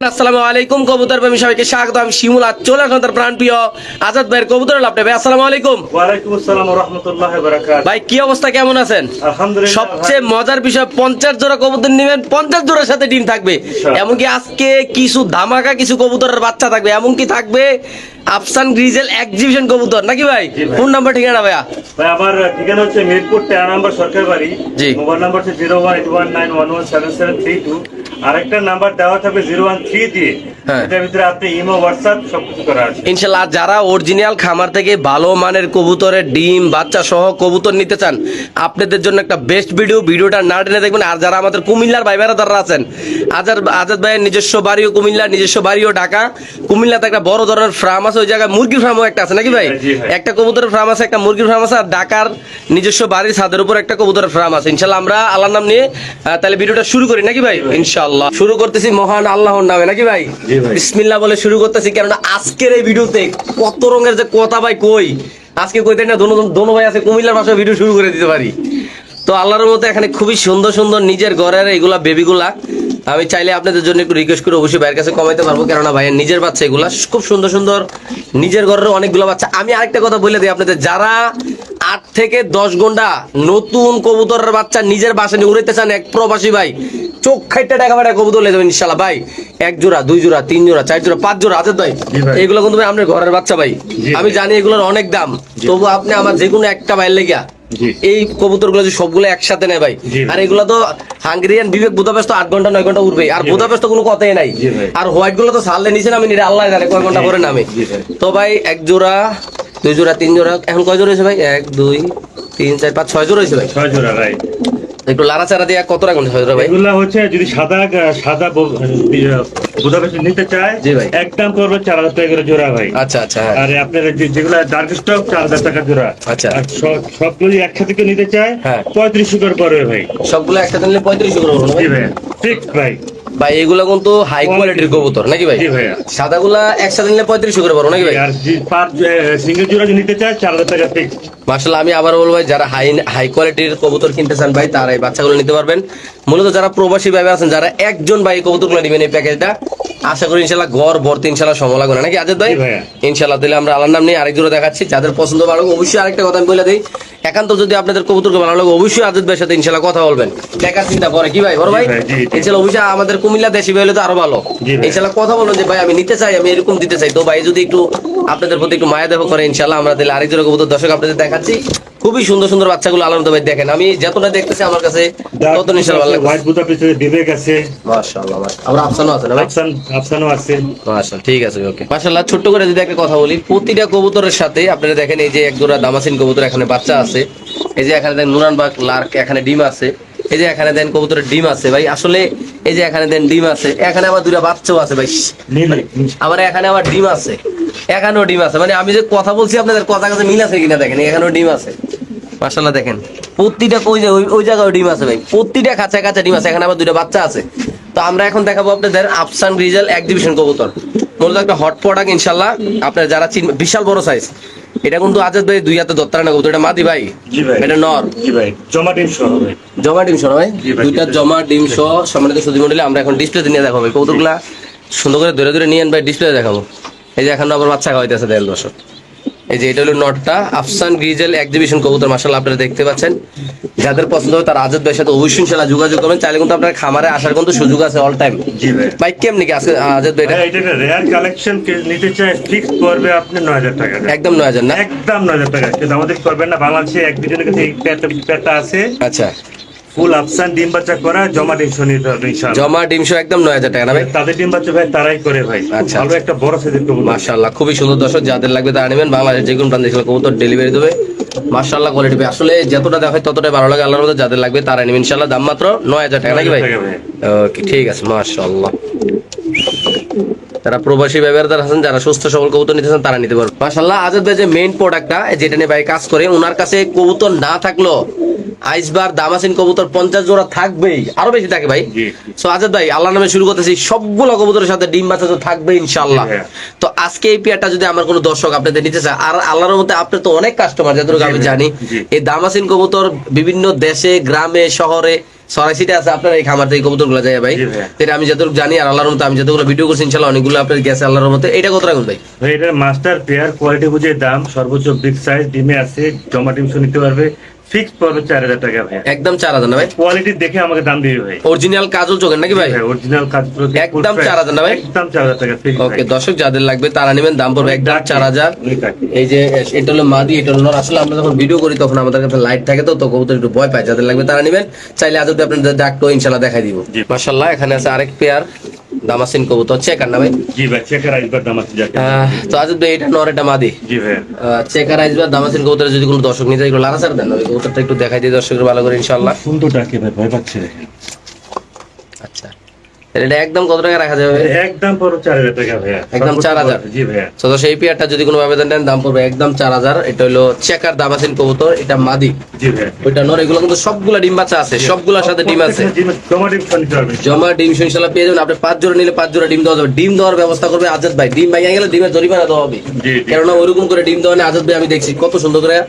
আসসালামু আলাইকুম কবুতর প্রেমী সবাইকে স্বাগত। আমি শিমুল আজ চলে আসলাম তার প্রাণ প্রিয় আজাদ ভাইয়ের কবুতর লাভটা ভাই। আসসালামু আলাইকুম। ওয়ালাইকুম আসসালাম ওয়া রাহমাতুল্লাহি ওয়া বারাকাতুহু। ভাই কি অবস্থা, কেমন আছেন? আলহামদুলিল্লাহ। সবচেয়ে মজার বিষয় 50 জোড়া কবুতর নেবেন, 50 জোড়ার সাথে ডিম থাকবে। এমনকি আজকে কিছু ধামাকা কিছু কবুতরের বাচ্চা থাকবে, এমনকি থাকবে আফসান গ্রিজেল এক্সিবিশন কবুতর নাকি ভাই? ফোন নাম্বার ঠিকানা ভাইয়া? ভাই আমার ঠিকানা হচ্ছে মিরপুর 13 নম্বর সরকার বাড়ি। জি। মোবাইল নাম্বার হচ্ছে 01819117732। আরেকটা নাম্বার দেওয়া থাকবে 013 দিয়ে। হ্যাঁ। এটার ভিতরে আপনি ইমো হোয়াটসঅ্যাপ সবকিছু করা আছে। ইনশাল্লাহ যারা অরিজিনাল খামার থেকে ভালো মানের কবুতরের ডিম বাচ্চা সহ কবুতর নিতে চান, আপনাদের জন্য একটা বেস্ট ভিডিওটা না টেনে দেখবেন। আর যারা আমাদের কুমিল্লার ভাই বেড়াদাররা আছেন, আজাদ ভাইয়ের নিজস্ব বাড়িও কুমিল্লা, নিজস্ব বাড়িও ঢাকা। কুমিল্লাতে একটা বড় ধরনের ফার্ম আছে, ওই জায়গায় মুরগির ফার্মও একটা আছে নাকি ভাই? জি ভাই। একটা কবুতরের ফার্ম আছে, একটা মুরগির ফার্ম আছে, আর ঢাকার নিজস্ব বাড়ির ছাদের উপর একটা কবুতরের ফার্ম আছে। ইনশাল্লাহ আমরা আল্লাহর নাম নিয়ে তাহলে ভিডিওটা শুরু করি নাকি ভাই? ইনশাল্লাহ শুরু করতেছি মহান আল্লাহর নামে নাকি ভাই? জি ভাই। বিসমিল্লাহ বলে শুরু করতেছি, কেননা আজকের এই ভিডিওতে কত রঙের যে কথা ভাই কই আজকে কইতে না দোনো ভাই আছে কুমিল্লার ভাষায় ভিডিও শুরু করে দিতে পারি। তো আল্লাহর মতো এখানে খুবই সুন্দর সুন্দর নিজের ঘরের এগুলা বেবিগুলা আমি চাইলে আপনাদের জন্য একটু রিকোয়েস্ট করে অবশ্যই ভাইয়ের কাছে কমাইতে পারবো, কেননা ভাইয়ের নিজের বাচ্চা এগুলা খুব সুন্দর সুন্দর নিজের ঘরের অনেকগুলো বাচ্চা। আমি আরেকটা কথা বলে দিই আপনাদের, যারা 8 থেকে 10 ঘন্টা নতুন কবুতরের বাচ্চা নিজের বাসা নিয়ে উড়াইতে চান, এক প্রবাসী ভাই চোখ খাইতে টাকা পাঠায় কবুতর লে যাবেন ইনশাল্লাহ ভাই। 1 জোড়া 2 জোড়া 3 জোড়া 4 জোড়া 5 জোড়া আজাদ ভাই, জি ভাই। এগুলো কিন্তু ভাই আপনার ঘরের বাচ্চা ভাই। জি আমি ভাই। জানি এগুলোর অনেক দাম, তবু আপনি আমার যে কোনো একটা ভাইয়ের লেগা জি। এই কবুতরগুলো যে সবগুলো একসাথে নেয় ভাই। জি ভাই। আর এগুলো তো হাঙ্গেরিয়ান বিবেক বুদাপেস্ট 8 ঘন্টা 9 ঘন্টা উঠবে, আর জি ভাই। বুদাপেস্ট তো কোনো কথাই নাই। জি ভাই। আর হোয়াইট গুলো তো সারলে নিচে নামে নিরে আল্লাহ জানে কয় ঘন্টা জি। করে নামে। জি ভাই। তো ভাই 1 জোড়া 2 জোড়া 3 জোড়া এখন কয় জোড়া হয়েছে ভাই? 1 2 3 4 5 6 জোড়া হয়েছে ভাই। 6 জোড়া ভাই। একটু লাড়াচাড়া দিয়ে কত রাখুন 6 জোড়া ভাই? এগুলা হচ্ছে যদি সাদা বুদাপেস্ট নিতে চায়, জি ভাই। একদম করবে 4000 টাকা করে জোড়া ভাই। আচ্ছা আচ্ছা হ্যাঁ। আর আপনার যেগুলা ডার্ক স্টক 4000 টাকা জোড়া। আচ্ছা। আর সবগুলো একসাথে কেউ নিতে চায়, হ্যাঁ। 3500 করে পড়বে ভাই। সবগুলো একসাথে নিলে 3500 করে পড়বে জি ভাই। ভাই, ঠিক ভাই। ভাই এগুলো কিন্তু হাই কোয়ালিটির কবুতর নাকি ভাই? জি ভাইয়া। সাদাগুলা একসাথে নিলে 3500 করে পড়বে নাকি ভাই? আর সিঙ্গেল জোড়া যদি নিতে চায় 4000 টাকা ফিক্স। মাশাআল্লাহ আমি আবার বলবো ভাই, যারা হাই কোয়ালিটির কবুতর কিনতে চান ভাই, তারা এই বাচ্চাগুলো নিতে পারবেন। মূলত যারা প্রবাসী ভাই আছেন, যারা একজন ভাই কবুতরগুলো নেবেন এই প্যাকেজটা, আশা করি ইনশাআল্লাহ ঘর ভর্তি ইনশাআল্লাহ সময় লাগবে না নাকি আজাদ ভাই? জি ভাইয়া। ইনশাআল্লাহ তাহলে আমরা আল্লাহর নাম নিয়ে আরেক জোড়া দেখাচ্ছি, যাদের পছন্দ ভালো। অবশ্যই আরেকটা কথা আমি বলে দিই, একান্ত যদি আপনাদের কবুতরকে ভালো লাগে অবশ্যই আজাদ ভাইয়ের সাথে ইনশাআল্লাহ কথা বলবেন, টাকা চিন্তা করে কি ভাই বড় ভাই? জি ভাই, জি, জি। ইনশাআল্লাহ অবশ্যই আমাদের কুমিল্লা দেশি ভাই হলে তো আরো ভালো। জি ভাই। ইনশাআল্লাহ কথা বলুন যে ভাই আমি নিতে চাই, আমি এরকম দিতে চাই। তো ভাই যদি একটু আপনাদের প্রতি একটু মায়া দেখো করে ইনশাআল্লাহ আমরা তাহলে আরেক জোড়া কবুতর দর্শক আপনাদের দেখাচ্ছি। খুবই সুন্দর সুন্দর বাচ্চাগুলো আলাদা ভাই দেখেন, আমি যতটা দেখতেছি আমার কাছে তত ইনশাআল্লাহ ভালো লাগছে। হোয়াইট বুদাপেস্ট বিবেক আছে, মাশাআল্লাহ আবার আফসানও আছে না ভাই? আফসানও আছে। মাশাআল্লাহ ঠিক আছে ওকে। মাশাআল্লাহ ছোট্ট করে যদি একটা কথা বলি, প্রতিটা কবুতরের সাথে আপনারা দেখেন এই যে এক জোড়া দামাসিন কবুতর এখানে বাচ্চা আছে, এই যে এখানে দেন নুরানবাগ লার্ক এখানে ডিম আছে, এই যে এখানে দেন কবুতরের ডিম আছে ভাই। আসলে এই যে এখানে দেন ডিম আছে, এখানে আবার দুইটা বাচ্চাও আছে ভাই। নীল। আবার এখানে আবার ডিম আছে, এখানেও ডিম আছে। মানে আমি যে কথা বলছি আপনাদের কথা কাছে মিল আছে কিনা দেখেন, এখানেও ডিম আছে। মাশাআল্লাহ দেখেন প্রতিটা ওই জায়গায় ডিম আছে ভাই, প্রতিটা কাছে কাছে ডিম আছে। এখানে আবার দুইটা বাচ্চা আছে। তো আমরা এখন দেখাবো আপনাদের আফসান গ্রিজেল এক্সিবিশন কবুতর, মূলত একটা হট প্রোডাক্ট ইনশাআল্লাহ। আপনারা যারা চিনবেন, বিশাল বড় সাইজ। এটা কিন্তু আজাদ ভাই 2 হাতে দত্তারা না কবুতর, এটা মাদি ভাই। জি ভাই। এটা নর। জি ভাই, জমা ডিম সহ ভাই। জমা ডিম সহ ভাই, জি ভাই, দুইটা জমা ডিম সহ সম্মানিত সুধী মণ্ডলী। আমরা এখন ডিসপ্লেতে নিয়ে দেখাবো ভাই কবুতরগুলা, সুন্দর করে ধরে ধরে নিয়ে ভাই ডিসপ্লে দেখাবো। এই যে এখন আবার বাচ্চা খাওয়াইতেছে দেড় দর্শক। এই যে এটা হলো নটটা আফসান গ্রিজেল এক্সিবিশন কবুতর। মাশাআল্লাহ আপনারা দেখতে পাচ্ছেন, যাদের পছন্দ হবে তারা আজাদ ভাইয়ের সাথে অবশ্যই ইনশাআল্লাহ যোগাযোগ করবেন। চাইলে কিন্তু আপনার খামারে আসার কিন্তু সুযোগ আছে অল টাইম। জি ভাই। ভাই কেমনি কি আজকে আজাদ ভাই এটা? ভাই, এটা রেয়ার কালেকশন নিতে চায় ফিক্স করবে আপনি 9000 টাকা। একদম 9000 না? একদম 9000 টাকা। কিন্তু আমাদের করবেন না, বাংলাদেশে এক দুজনের কাছে এই পেটা আছে। আচ্ছা ফুল আফসান ডিম বাচ্চা করা, জমা ডিম সহ নিতে হবে ইনশাআল্লাহ। জমা ডিম সহ একদম 9000 টাকা না ভাই? তাদের ডিম বাচ্চা ভাই তারাই করে ভাই। খুব আচ্ছা, ভালো একটা বড় সাইজের কবুতর। মাশাআল্লাহ খুবই সুন্দর দর্শক, যাদের লাগবে তারা নেবেন। বাংলাদেশ যে কোনো প্রান্তে এসে কবুতর ডেলিভারি দেবে। মাশাআল্লাহ কোয়ালিটি ভাই, আসলে যতটা দেখায় ততটাই ভালো লাগে আল্লাহর মধ্যে। যাদের লাগবে তারা নেবেন ইনশাআল্লাহ, দাম মাত্র 9000 টাকা নাকি ভাই? 9000 টাকা ভাই। ওকে ঠিক আছে মাশাআল্লাহ। যারা প্রবাসী ব্যবহারদার আছেন, যারা সুস্থ সবল কবুতর নিতে চান তারা নিতে পারবেন। মাশাআল্লাহ আজাদ ভাই যে মেইন প্রোডাক্টটা যেটা নিয়ে ভাই কাজ করে, ওনার কাছে কবুতর না থাকলো আইসবার দামাসিন কবুতর 50 জোড়া থাকবেই, আরো বেশি থাকে ভাই। জি। সো আজাদ ভাই আল্লাহর নামে শুরু করতেছি, সবগুলো কবুতরের সাথে ডিম বাচ্চা তো থাকবে ইনশাআল্লাহ। জি ভাইয়া। তো আজকে এই পেয়ারটা যদি আমার কোনো দর্শক আপনাদের নিতে চায়, আর আল্লাহর মতে আপনি তো অনেক কাস্টমার যতটুকু জি আমি ভাইয়া, জানি, জি। এই দামাসিন কবুতর বিভিন্ন দেশে গ্রামে শহরে সরাসরি আছে আপনার এই খামার থেকে কবুতরগুলো যায় ভাই। জি ভাই। এটা আমি যতটুকু জানি আর আল্লাহর মতো আমি যতগুলো ভিডিও করছি ইনশাআল্লাহ অনেকগুলো আপনার গেছে আল্লাহর মতো। এটা কত রাখুন ভাই? ভাই এটার মাস্টার পেয়ার কোয়ালিটি বুঝে দাম সর্বোচ্চ বিগ সাইজ ডিমে আছে, জমা ডিম শুনে নিতে পারবে, ফিক্স পড়বে 4000 টাকা ভাই। একদম 4000 না ভাই? কোয়ালিটি দেখে আমাকে দাম দিবে ভাই। অরিজিনাল কাজল চোখের নাকি ভাই? অরিজিনাল কাজ একদম 4000 না ভাই? একদম 4000 টাকা ফিক্স। ওকে দর্শক যাদের লাগবে তারা নেবেন, দাম পড়বে একদম 4000। এই যে এটা হলো মাদি, এটা হলো নর। আসলে আমরা যখন ভিডিও করি তখন আমাদের কাছে লাইট থাকে তো কবুতর একটু ভয় পায়। যাদের লাগবে তারা নেবেন, চাইলে আজ অব্দি আপনাদের ডাকটো ইনশাআল্লাহ দেখাই দিব। জি। মাশাআল্লাহ এখানে আছে আরেক পেয়ার দামাসিন কবুতর, চেকার না ভাই? জি ভাই, চেকার আইসবার দাম আছে যাকে। তো আজ অব্দি এটা নর এটা মাদি। জি ভাই। চেকার আইসবার দামাসিন কবুতরের যদি কোনো দর্শক নিতে এগুলো লারা ছাড় দেন, ওই কবুতরটা একটু দেখাই দিই দর্শকের ভালো করে ইনশাআল্লাহ। সুন্দর ডাকে ভাই, ভয় পাচ্ছে দেখেন। আচ্ছা এটা একদম কত টাকা রাখা যাবে? একদম পড়ো 4000 টাকা ভাইয়া। একদম 4000? জি ভাইয়া। তো সেই পেয়ারটা যদি কোনো আবেদন নেন দাম পড়বে একদম 4000। এটা হলো চেকার দামাসিন কবুতর, এটা মাদি, জি ভাইয়া। ওইটা নর। এগুলো কিন্তু সবগুলা ডিম বাচ্চা আছে, সবগুলোর সাথে ডিম আছে। জমা ডিম শুনে নিতে পারবে। জমা ডিম ইনশাআল্লাহ পেয়ে যাবেন। আপনি 5 জোড়া নিলে 5 জোড়া ডিম দেওয়া যাবে। ডিম দেওয়ার ব্যবস্থা করবে আজাদ ভাই। ডিম ভাঙিয়ে গেলে ডিমের জরিমানা দেওয়া হবে। জি, জি। কেননা ওইরকম করে ডিম দেওয়া নেই আজাদ ভাই, আমি দেখছি কত সুন্দর করে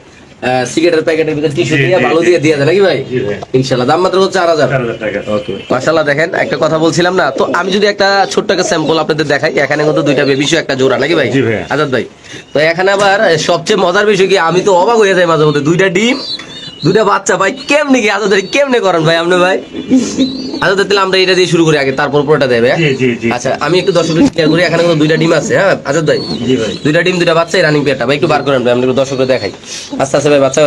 সিগারেটের প্যাকেটের ভিতরে টিস্যু জি, দিয়ে জি, ভালো জি। দিয়ে দিয়ে যায় নাকি ভাই? জি ভাই। ইনশাআল্লাহ দাম মাত্র হচ্ছে 4000। 4000 টাকা। ওকে মাশাআল্লাহ। দেখেন একটা কথা বলছিলাম না, তো আমি যদি একটা ছোট্ট একটা স্যাম্পল আপনাদের দেখাই, এখানে কিন্তু দুইটা বেবিশু একটা জোড়া নাকি ভাই? জি ভাই। আজাদ ভাই তো এখানে আবার সবচেয়ে মজার বিষয় কি, আমি তো অবাক হয়ে যাই মাঝে মধ্যে, দুইটা ডিম দুইটা বাচ্চা ভাই কেমনে কি আজাদ ভাই কেমনে করেন ভাই আপনি ভাই? আজাদ তাহলে আমরা এটা দিয়ে শুরু করি আগে, তারপর পুরোটা দেবে। জি, জি, জি। আচ্ছা আমি একটু দর্শকদের ক্লিয়ার করি, এখানে কিন্তু দুইটা ডিম আছে। হ্যাঁ আজাদ ভাই, জি ভাই। দুইটা ডিম দুইটা বাচ্চা, রানিং পেয়ারটা ভাই একটু বার করেন ভাই, আমি একটু দর্শকদের দেখাই। আস্তে আস্তে ভাই বাচ্চা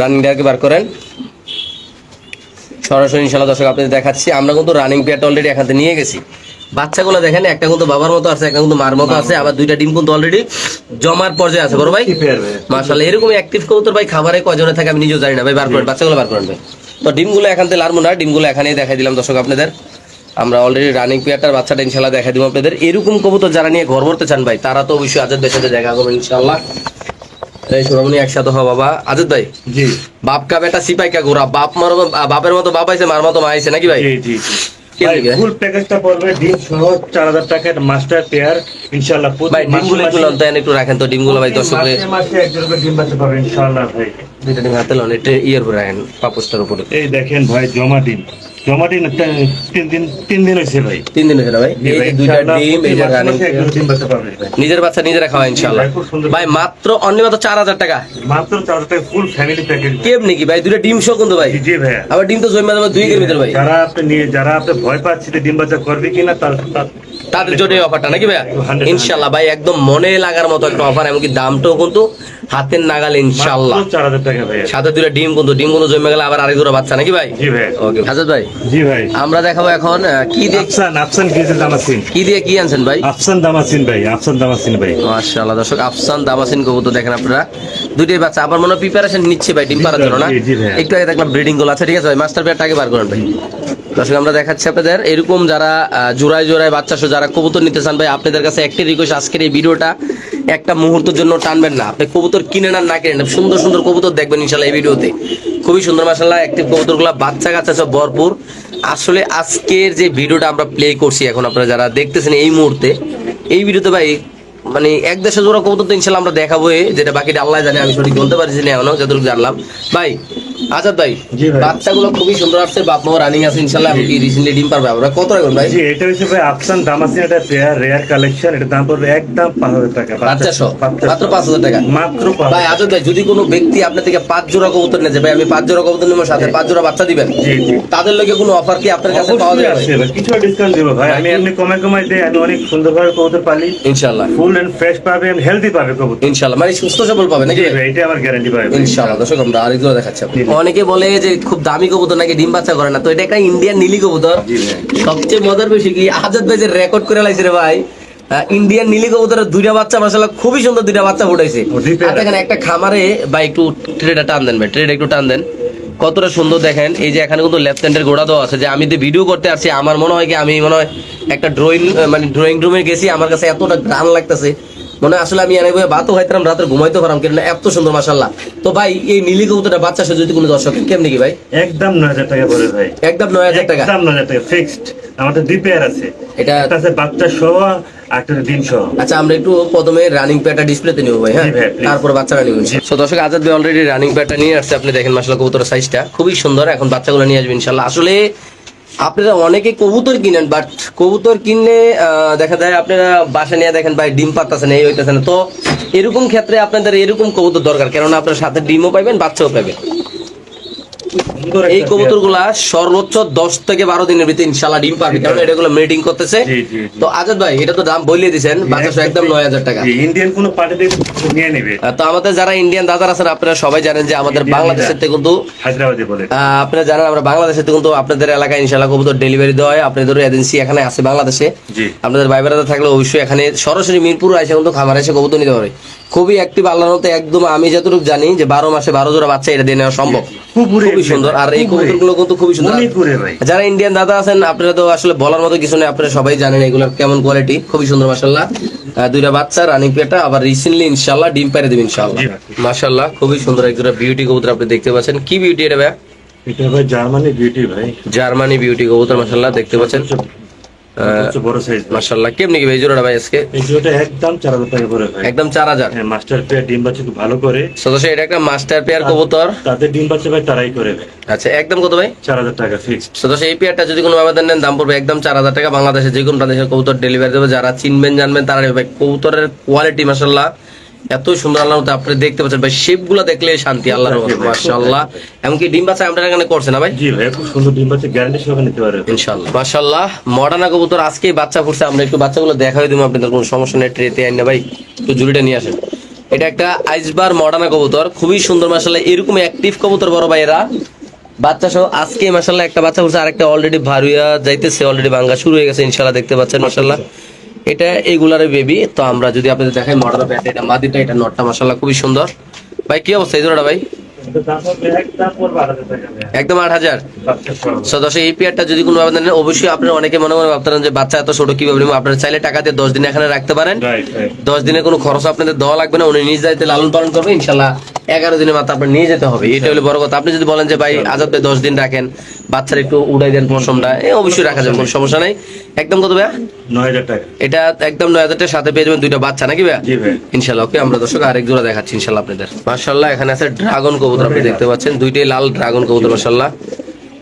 রানিং পেয়ারকে বার করেন সরাসরি ইনশাআল্লাহ। দর্শক আপনাদের দেখাচ্ছি, আমরা কিন্তু রানিং পেয়ারটা অলরেডি এখান থেকে নিয়ে গেছি। বাচ্চাগুলো দেখেন, একটা কিন্তু বাবার মতো আছে, একটা কিন্তু মার মতো আছে, আবার দুইটা ডিম কিন্তু অলরেডি জমার পর্যায়ে আছে। বড় ভাই কি পেয়ার ভাই? মাশাআল্লাহ এরকম অ্যাক্টিভ কবুতর ভাই খাবারে কয়জনে থাকে আমি নিজেও জানি না ভাই। বার করেন বাচ্চাগুলো বার করেন ভাই। তো ডিমগুলো এখান থেকে লারবো না, ডিমগুলো এখানেই দেখাই দিলাম দর্শক আপনাদের। আমরা অলরেডি রানিং পেয়ারটার বাচ্চাটা ইনশাআল্লাহ দেখাই দিব আপনাদের। এরকম কবুতর যারা নিয়ে ঘর ভরতে চান ভাই, তারা তো অবশ্যই আজাদ ভাইয়ের সাথে দেখা করবেন ইনশাআল্লাহ। এই সোনামণি একসাথে হওয়া বাবা। আজাদ ভাই জি, বাপ কা বেটা সিপাই কা গোরা, বাপের মতো বাপ আইছে, মার মতো মা আইছে নাকি ভাই? জি, জি, জি। কে ভাই, দিবে? ফুল প্যাকেজটা পড়বে ডিম সহ 4000 টাকার মাস্টার পেয়ার ইনশাআল্লাহ। ভাই ডিমগুলো একটু লন তাই একটু রাখেন তো, ডিমগুলো ভাই দর্শককে মাসে মাসে এক জোড়া করে ডিম বাচ্চা পাবে ইনশাআল্লাহ ভাই। দুইটা ডিম হাতে লন, এটা ইয়ের উপরে রাখেন পাপোসটার উপরে। এই দেখেন ভাই, জমা ডিম তিন দিন হয়েছে ভাই। 3 দিন হয়েছে না ভাই? জি এই ভাই, যে দুইটা ইনশাআল্লাহ ডিম, এই যে মাসে রানিং মাসে এক জোড়া ডিম বাচ্চা পাবে ভাই। নিজের বাচ্চা নিজেরা খাওয়া ইনশাআল্লাহ। ভাই, খুব সুন্দর। ভাই মাত্র অনলি মাত্র 4000 টাকা। মাত্র 4000 টাকা ফুল ফ্যামিলি প্যাকেজ। কেমনি কি ভাই? দুইটা ডিম শো কিন্তু ভাই। জি ভাইয়া। আবার ডিম তো জমা জমা 2 এর ভিতরে ভাই। যারা আপনি ভয় পাচ্ছি যে ডিম বাচ্চা করবে কিনা তাদের জন্য এই অফারটা নাকি ভাই? 100% ইনশাআল্লাহ ভাই একদম মনে লাগার মতো একটা অফার, এমনকি দামটাও কিন্তু হাতের নাগালে ইনশাআল্লাহ। 4000 টাকা ভাইয়া। সাথে দুইটা ডিম কিন্তু জমে গেলে আবার আরেক জোড়া বাচ্চা নাকি ভাই? জি ভাই। ওকে হাজার ভাই জি ভাই। আমরা দেখাবো এখন কি দিয়ে আফসান গিয়েছে দামাসিন। কি দিয়ে কি আনছেন ভাই? আফসান দামাসিন ভাই। মাশাআল্লাহ দর্শক আফসান দামাসিন কবুতর দেখেন আপনারা, দুইটাই বাচ্চা। আবার মনে প্রিপারেশন নিচ্ছে ভাই ডিম পাড়ার জন্য না? জি, জি ভাই। একটু আগে দেখলাম ব্রিডিং গুলো আছে, ঠিক আছে ভাই। মাস্টার পেয়ারটাকে বার করেন ভাই। দর্শক আমরা দেখাচ্ছি আপনাদের এরকম যারা জোড়ায় জোড়ায় বাচ্চা সহ যারা কবুতর নিতে চান ভাই, আপনাদের কাছে একটি রিকোয়েস্ট, আজকের এই ভিডিওটা একটা মুহূর্তের জন্য টানবেন না। আপনি কবুতর কিনেন আর না কিনেন, সুন্দর সুন্দর কবুতর দেখবেন ইনশাআল্লাহ এই ভিডিওতে। খুবই সুন্দর মাশাআল্লাহ অ্যাক্টিভ কবুতরগুলো, বাচ্চা কাচ্চা সব ভরপুর। আসলে আজকের যে ভিডিওটা আমরা প্লে করছি এখন আপনারা যারা দেখতেছেন এই মুহূর্তে, এই ভিডিওতে ভাই মানে এক দেশে জোড়া কবুতর তো ইনশাআল্লাহ আমরা দেখাবো, যেটা বাকিটা আল্লাহ জানে, আমি সঠিক বলতে পারছি না এখনো যতটুকু জানলাম ভাই। আজাদ ভাই জি ভাই। বাচ্চাগুলো খুবই সুন্দর আসছে, বাপ মা রানিং আছে ইনশাআল্লাহ। আমি কি রিসেন্টলি ডিম পারবে আমরা কত রাখবেন ভাই? জি, এটা হচ্ছে ভাই আফসান দামাসিন, এটা রেয়ার কালেকশন। এটা দাম পড়বে একদম 5000 টাকা। বাচ্চা সহ মাত্র 5000 টাকা। মাত্র ভাই আজাদ ভাই যদি কোনো ব্যক্তি আপনার থেকে 5 জোড়া কবুতর নেয়, ভাই আমি 5 জোড়া কবুতর নেব, সাথে 5 জোড়া বাচ্চা দিবেন, জি, জি। তাদের লগে কোনো অফার কি আপনার কাছে পাওয়া যাবে? অবশ্যই আছে ভাই, কিছু ডিসকাউন্ট দেব ভাই। আমি এমনি কমাই দেই, আমি অনেক সুন্দরভাবে কবুতর পালি। ইনশাআল্লাহ ফুল এন্ড ফ্রেশ পাবে, হেলদি পাবে কবুতর। ইনশাআল্লাহ মানে সুস্থ সবল পাবে নাকি জি ভাই? ভাই, এটা আমার গ্যারান্টি পাবে ভাই। ইনশাআল্লাহ। দর্শক আমরা আরেকজন দেখাচ্ছি জি। অনেকে বলে যে খুব দামি কবুতর নাকি ডিম বাচ্চা করে না, তো এটা একটা ইন্ডিয়ান নীলি কবুতর। জি ভাই। সবচেয়ে মজার বিষয় কি আজাদ ভাই যে রেকর্ড করে লাইছে রে ভাই, ইন্ডিয়ান নীলি কবুতরের দুইটা বাচ্চা মাশাআল্লাহ খুবই সুন্দর দুইটা বাচ্চা ফুটাইছে। আর দেখেন একটা খামারে ভাই একটু ট্রেটা টান দেন ভাই, ট্রেটা একটু টান দেন, কতটা সুন্দর দেখেন। এই যে এখানে কিন্তু লেফট হ্যান্ডের গোড়া দেওয়া আছে, যে আমি যে ভিডিও করতে আসছি আমার মনে হয় কি আমি মনে হয় একটা ড্রয়িং রুমে গেছি, আমার কাছে এতটা গান লাগতেছে মনে হয় আসলে আমি এনে বসে ভাতও খাইতাম, রাতে ঘুমাইতে পারাম, কিন্তু এত সুন্দর মাশাআল্লাহ। তো ভাই এই নীলি কবুতরটা বাচ্চা সহ যদি কোনো দর্শক কেমনি কি ভাই? একদম 9000 টাকা পড়ে ভাই। একদম 9000 টাকা। একদম 9000 টাকা ফিক্সড। আমাদের 2 পেয়ার আছে, এটা একটা আছে বাচ্চা সহ আর একটা ডিম সহ। আচ্ছা, আমরা একটু প্রথমে রানিং প্যাডটা ডিসপ্লেতে নিব ভাই, হ্যাঁ, জি ভাই, please। তারপরে বাচ্চারা নিব। সো দর্শক, আজাদ ভাই অলরেডি রানিং প্যাডটা নিয়ে আসছে। আপনি দেখেন মাশাআল্লাহ কবুতরের সাইজটা খুবই সুন্দর। এখন বাচ্চাগুলো নিয়ে আসবেন ইনশাআল্লাহ। আসলে আপনারা অনেকে কবুতর কিনেন, বাট কবুতর কিনলে দেখা যায় আপনারা বাসা নিয়ে দেখেন ভাই ডিম পাতাছে না, এই হইতেছে না। তো এরকম ক্ষেত্রে আপনাদের এরকম কবুতর দরকার, কেননা আপনার সাথে ডিমও পাইবেন, বাচ্চাও পাইবেন। সুন্দর এই একটা কবুতর গুলা সর্বোচ্চ 10 থেকে 12 দিনের ভিতরে ইনশাআল্লাহ ডিম পাবে, কারণ এটাগুলো মিটিং করতেছে। জি, জি, জি। তো আজাদ ভাই, এটা তো দাম বলিয়ে দিয়েছেন, বাচ্চা একদম 9000 টাকা। জি, ইন্ডিয়ান কোনো পার্টি নিয়ে নেবে। তো আমাদের যারা ইন্ডিয়ান দাদার আছেন, আপনারা সবাই জানেন যে আমাদের ইন্ডিয়ান বাংলাদেশের থেকে কিন্তু হায়দ্রাবাদে বলে। আপনারা জানেন আমরা বাংলাদেশের থেকে কিন্তু আপনাদের এলাকায় ইনশাআল্লাহ কবুতর ডেলিভারি দেওয়া হয়। আপনাদের এজেন্সি এখানে আছে বাংলাদেশে। জি। আপনাদের ভাই বেড়াতে থাকলে অবশ্যই এখানে সরাসরি মিরপুর এসে কিন্তু খামারে এসে কবুতর নিতে পারে। খুবই অ্যাক্টিভ, আল্লাহর মতে একদম আমি যতটুকু জানি যে 12 মাসে 12 জোড়া বাচ্চা এটা দিয়ে নেওয়া সম্ভব। খুবই সুন্দর। আর এই কবুতরগুলো কিন্তু খুবই সুন্দর। মণিপুরে ভাই। যারা ইন্ডিয়ান দাদা আছেন, আপনারা তো আসলে বলার মতো কিছু নেই, আপনারা সবাই জানেন এগুলোর কেমন কোয়ালিটি। খুবই সুন্দর মাশাআল্লাহ। দুইটা বাচ্চা রানিং পেটা, আবার রিসেন্টলি ইনশাআল্লাহ ডিম পাড়ে দেবেন ইনশাআল্লাহ। জি ভাই। মাশাআল্লাহ খুবই সুন্দর এক জোড়া বিউটি কবুতর আপনি দেখতে পাচ্ছেন। কি বিউটি এটা ভাই? এটা ভাই জার্মানি বিউটি ভাই। জার্মানি বিউটি কবুতর মাশাআল্লাহ দেখতে পাচ্ছেন। সবচেয়ে বড় সাইজ মাশাআল্লাহ। কেমনি কি ভাই জোড়াটা ভাই আজকে? এই জোড়াটা একদম 4000 টাকা করে ভাই। একদম 4000। হ্যাঁ, মাস্টার পেয়ার ডিম বাচ্চা খুব ভালো করে। সদস্য এটা একটা মাস্টার পেয়ার কবুতর। তাদের ডিম বাচ্চা ভাই তারাই করে ভাই। আচ্ছা, একদম কত ভাই? 4000 টাকা ফিক্সড। সদস্য এই পেয়ারটা যদি কোনো আবেদন নেন দাম পড়বে একদম 4000 টাকা। বাংলাদেশে যে কোনো প্রাদেশের কবুতর ডেলিভারি দেবে। যারা চিনবেন জানবেন তারা নেবে ভাই। কবুতরের কোয়ালিটি মাশাআল্লাহ এত সুন্দর, আল্লাহর মতো আপনি দেখতে পাচ্ছেন ভাই, শেপ গুলা দেখলে শান্তি আল্লাহর মতো মাশাআল্লাহ। এমনকি ডিম বাচ্চা আমরা এখানে করছে না ভাই? জি ভাই, খুব সুন্দর ডিম বাচ্চা গ্যারান্টি সহ নিতে পারবে ইনশাআল্লাহ। মাশাআল্লাহ মডার্না কবুতর আজকেই বাচ্চা ফুটছে। আমরা একটু বাচ্চাগুলো দেখাই দিব আপনাদের, কোনো সমস্যা নেই। ট্রেতে আইন না ভাই, একটু জুড়িটা নিয়ে আসেন। এটা একটা আইসবার মডার্না কবুতর, খুবই সুন্দর মাশাআল্লাহ। এরকম অ্যাক্টিভ কবুতর বড় ভাইয়েরা বাচ্চা সহ আজকে মাশাআল্লাহ একটা বাচ্চা ফুটছে, আরেকটা অলরেডি ভারুয়া যাইতেছে, অলরেডি ভাঙ্গা শুরু হয়ে গেছে ইনশাআল্লাহ। দেখতে পাচ্ছেন মাশাআল্লাহ এটা এগুলার বেবি। তো আমরা যদি আপনাদের দেখাই মডার্না প্যান্ট, এটা মাদিটা, এটা নটটা মাশাআল্লাহ খুবই সুন্দর। ভাই কি অবস্থা এই জোড়াটা ভাই? একদম 8000। সদস্য এই পেয়ারটা যদি কোনো আবেদন নেন, অবশ্যই আপনারা অনেকে মনে মনে ভাবতেন যে বাচ্চা এত ছোট কিভাবে নেবো। আপনারা চাইলে টাকা দিয়ে 10 দিন এখানে রাখতে পারেন। 10 দিনের কোনো খরচ আপনাদের দেওয়া লাগবে না, উনি নিজ দায়িত্বে লালন পালন করবে ইনশাল্লাহ। 11 দিনের মাত্র আপনার নিয়ে যেতে হবে, এটা হলো বড় কথা। আপনি যদি বলেন যে ভাই আজাদ ভাই 10 দিন রাখেন, বাচ্চার একটু উড়াই দেন পশমটা, অবশ্যই রাখা যাবে, কোনো সমস্যা নাই। একদম কত ভাইয়া? 9000 টাকা। এটা একদম 9000 টাকার সাথে পেয়ে যাবেন দুইটা বাচ্চা, নাকি ভাইয়া? জি ভাই। ইনশাল্লাহ। ওকে, আমরা দর্শক আরেক জোড়া দেখাচ্ছি ইনশাল্লাহ আপনাদের। মাশাআল্লাহ এখানে আছে ড্রাগন কবুতর, আপনি দেখতে পাচ্ছেন দুইটাই লাল ড্রাগন কবুতর মাশাআল্লাহ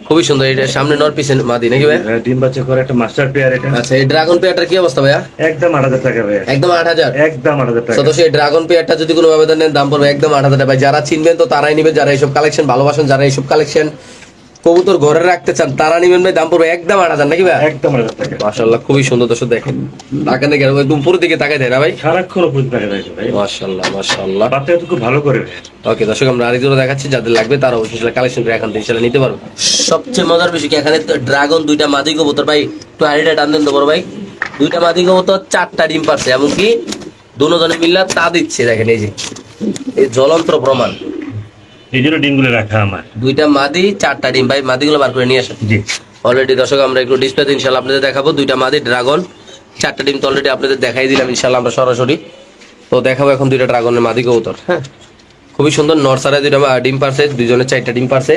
খুবই সুন্দর। এটা সামনে নর পিছনে মাদি, নাকি ভাই? ডিম বাচ্চা করে একটা মাস্টার পেয়ার এটা। আচ্ছা, এই ড্রাগন পেয়ারটার কি অবস্থা ভাইয়া? একদম 8000 টাকা ভাই। একদম 8000। একদম 8000 টাকা। সদস্য এই ড্রাগন পেয়ারটা যদি কোনো আবেদন নেন দাম পড়বে একদম 8000 টাকা ভাই। যারা চিনবেন তো তারাই নিবেন, যারা এইসব কালেকশন ভালোবাসেন, যারা এইসব কালেকশন কবুতর ঘরে রাখতে চান তারা নিবেন ভাই। দাম পড়বে একদম 8000, নাকি ভাই? একদম 8000 টাকা। মাশাআল্লাহ খুবই সুন্দর। দর্শক দেখেন তাকান দেখেন, একদম উপরের দিকে তাকাই দেয় না ভাই? সারাক্ষণ উপর টাকা থাকে ভাই। মাশাআল্লাহ মাশাআল্লাহ। বাচ্চা তো খুব ভালো করে ভাই। ওকে দর্শক, আমরা আরেক জোড়া দেখাচ্ছি, যাদের লাগবে তারা অবশ্যই কালেকশন করে এখান থেকে ইনশাআল্লাহ নিতে পারবে। সবচেয়ে মজার বিষয় কি এখানে ড্রাগন দুইটা মাদি কবুতর ভাই, একটু আইডিয়া টান দেন তো বড় ভাই। দুইটা মাদি কবুতর 4টা ডিম পারছে, এমনকি দুজনে মিল্লা তা দিচ্ছে। দেখেন এই যে এই জ্বলন্ত প্রমাণ, এই জন্য ডিমগুলো রাখা আমার। দুইটা মাদি 4টা ডিম ভাই। মাদিগুলো বার করে নিয়ে আসেন। জি। অলরেডি দর্শক আমরা একটু ডিসপ্লেতে ইনশাআল্লাহ আপনাদের দেখাবো। দুইটা মাদি ড্রাগন 4টা ডিম তো অলরেডি আপনাদের দেখাই দিলাম ইনশাআল্লাহ আমরা সরাসরি। তো দেখাবো এখন দুইটা ড্রাগনের মাদি কবুতর। হ্যাঁ, খুবই সুন্দর। নরসারায় দুইটা ডিম পারছে, দুইজনের 4টা ডিম পারছে।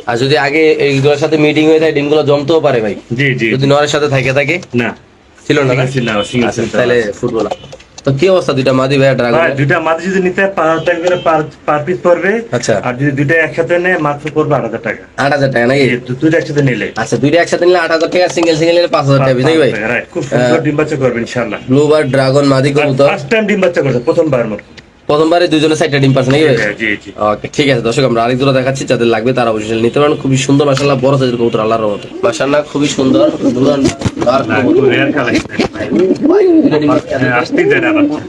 আর যদি আগে এইগুলোর সাথে মিটিং হয়ে যায় ডিমগুলো জমতেও পারে ভাই। জি জি। যদি নরের সাথে থাকে না ছিল না না? ছিল না, সিঙ্গেল আচ্ছা, ছিল। তাহলে ফুটবল। তো কি অবস্থা দুইটা মাদি ভাই ড্রাগন? ভাই দুইটা মাছ যদি নিতে 5000 টাকা করে পার পিস পড়বে। আচ্ছা। আর যদি দুইটা একসাথে নেয় মাত্র পড়বে 8000 টাকা। 8000 টাকা নাকি? দুইটা একসাথে নিলে। আচ্ছা, দুইটা একসাথে নিলে 8000 টাকা, সিঙ্গেল নিলে 5000 টাকা, নাকি ভাই? রাইট, খুব সুন্দর ডিম বাচ্চা করবে ইনশাআল্লাহ। ব্লুবার ড্রাগন মাদি কবুতর ফার্স্ট টাইম ডিম বাচ্চা করছে, প্রথমবার মত। প্রথমবারে দুইজনের 4টা ডিম পারছে, নাকি ভাই? জি জি। ওকে, ঠিক আছে দর্শক, আমরা আরেক জোড়া দেখাচ্ছি, যাদের লাগবে তারা অবশ্যই নিতে পারেন। খুবই সুন্দর মাশাআল্লাহ, বড় সাইজের কবুতর আল্লাহর রহমতে মাশাআল্লাহ খুবই সুন্দর। দুরান ডার্ক কবুতর রেয়ার কালেকশন। দুইটা ডিম পারছে। আসতেই যায় না বাচ্চা।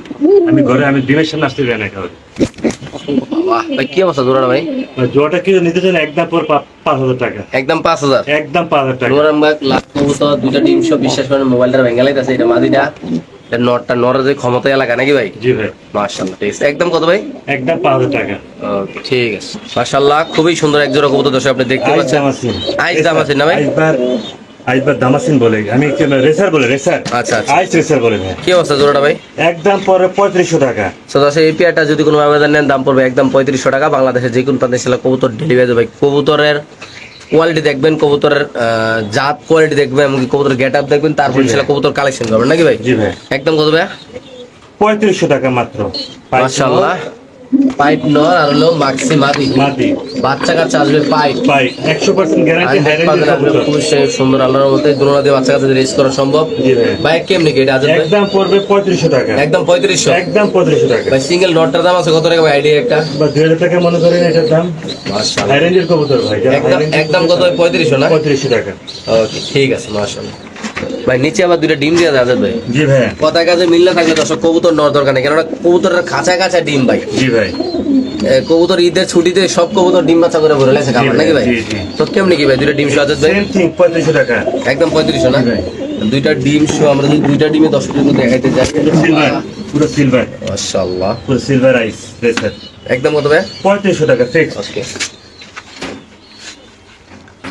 আমি ঘরে আমি ডিমের সামনে আসতে যায় না খাওয়া। বাহ ভাই, কি অবস্থা জোড়াটা ভাই? জোয়াটা কি নিতে চান একদম পর 5000 টাকা। একদম 5000। একদম 5000 টাকা। জোড়ার মাগ লাখ কবুতর, দুইটা ডিম সব বিশ্বাস করেন মোবাইলটা ভেঙে লাইতাছে। এটা মাদিটা, এটা নটটা, নরের যে ক্ষমতা এলাকা, নাকি ভাই? জি ভাই। মাশাআল্লাহ, ঠিক আছে। একদম কত ভাই? একদম 5000 টাকা। ওকে, ঠিক আছে। মাশাআল্লাহ খুবই সুন্দর এক জোড়া কবুতর দর্শক আপনি দেখতে পাচ্ছেন। আইস দামাসিন না ভাই? আইসবার দামাসিন বলে, আমি রেসার বলে, রেসার। আচ্ছা আচ্ছা। আইস রেসার বলে ভাই। কি অবস্থা জোড়াটা ভাই? একদম পরে 3500 টাকা। তো দর্শক এই পেয়ারটা যদি কোনো আবেদন নেন দাম পড়বে একদম 3500 টাকা। বাংলাদেশের যে কোনো প্রান্তে সেটা কবুতর ডেলিভারি দেবে। কবুতরের কোয়ালিটি দেখবেন, কবুতরের জাত কোয়ালিটি দেখবেন, এমনকি কবুতরের গেট আপ দেখবেন, তারপর জি ভাই। ইনশাআল্লাহ কবুতর কালেকশন করবেন নাকি ভাই? জি ভাই, একদম কত ভাই? 3500 টাকা মাত্র। মাশাআল্লাহ, পাইপ নর আর হলো মাক্সি মাদি, মাদি বাচ্চা কাচ্চা আসবে পাইপ, পাই 100% গ্যারান্টি, হাই রেঞ্জের কবুতর। খুবই সুন্দর, আল্লাহর মতে দুনো দিয়ে বাচ্চা কাচ্চা রেস করা সম্ভব। জি ভাই, ভাই কেমনি কি এটা আজব ভাই? একদম পড়বে 3500 টাকা, একদম 3500। একদম 3500 টাকা ভাই সিঙ্গেল নটটার দাম আছে কত টাকা ভাই, আইডিয়া একটা? বা 2000 টাকা মনে করেন এটার দাম। মাশাআল্লাহ, হাই রেঞ্জের কবুতর ভাই, যারা high একদম range এর একদম কত কবুতর, ভাই? 3500 না? 3500 টাকা। ওকে ঠিক আছে, মাশাআল্লাহ। ভাই নিচে আবার দুইটা ডিম দিয়ে আজাদ ভাই, জি ভাই, কথা কাজে মিল না থাকলে দর্শক কবুতর নেওয়ার দরকার নেই, কেননা কবুতরের খাঁচা খাঁচা ডিম ভাই। জি ভাই, কবুতর ঈদের ছুটিতে সব কবুতর ডিম বাচ্চা করে ভরে লেছে খাবার নাকি ভাই? জি, জি। তো কেমনি কি ভাই দুইটা ডিম সহ আজাদ ভাই? সেম থিং 3500 টাকা। একদম 3500 না? জি ভাই। দুইটা ডিম সহ আমরা যদি দুইটা ডিমে দর্শকদের দেখাইতে যাই, সিলভার, পুরো সিলভার, মাশাআল্লাহ, পুরো সিলভার আইস রেসার, একদম কত ভাই? 3500 টাকা ফিক্স। ওকে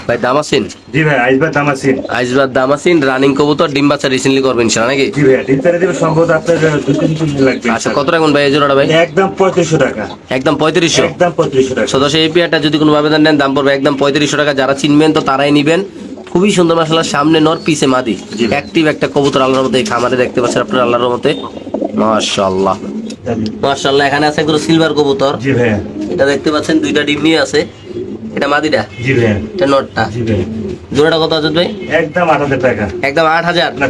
ভাই, দামাসিন জি ভাই, আইসবার দামাসিন। আইসবাদ দামাসিন রানিং কবুতর ডিম বাচ্চা রিসেন্টলি করবেন ইনশাআল্লাহ নাকি? জি ভাই, ডিজাইন দিবে সম্ভবত আপনার 2-3 দিন লাগবে। আচ্ছা কত রাখবেন ভাই এই জোড়াটা ভাই? একদম 3500 টাকা, একদম 3500। একদম 3500 টাকা। সদস্য এই পেয়ারটা যদি কোনো আবেদন নেন দাম পড়বে একদম 3500 টাকা। যারা চিনবেন তো তারাই নিবেন। খুবই সুন্দর মাশাআল্লাহ, সামনে নর পিছে মাদি, জি। অ্যাক্টিভ একটা কবুতর আল্লাহর মতে এই খামারে দেখতে পাচ্ছেন আপনারা আল্লাহর মতে। মাশাআল্লাহ মাশাআল্লাহ, এখানে আছে একদম সিলভার কবুতর, জি ভাই, এটা দেখতে পাচ্ছেন দুইটা ডিম নিয়ে আছে। এটা মাদিটা, জি ভাই, এটা নরটা। জি ভাই, জোড়াটা কত আছে ভাই? একদম 8000 টাকা। একদম 8000 না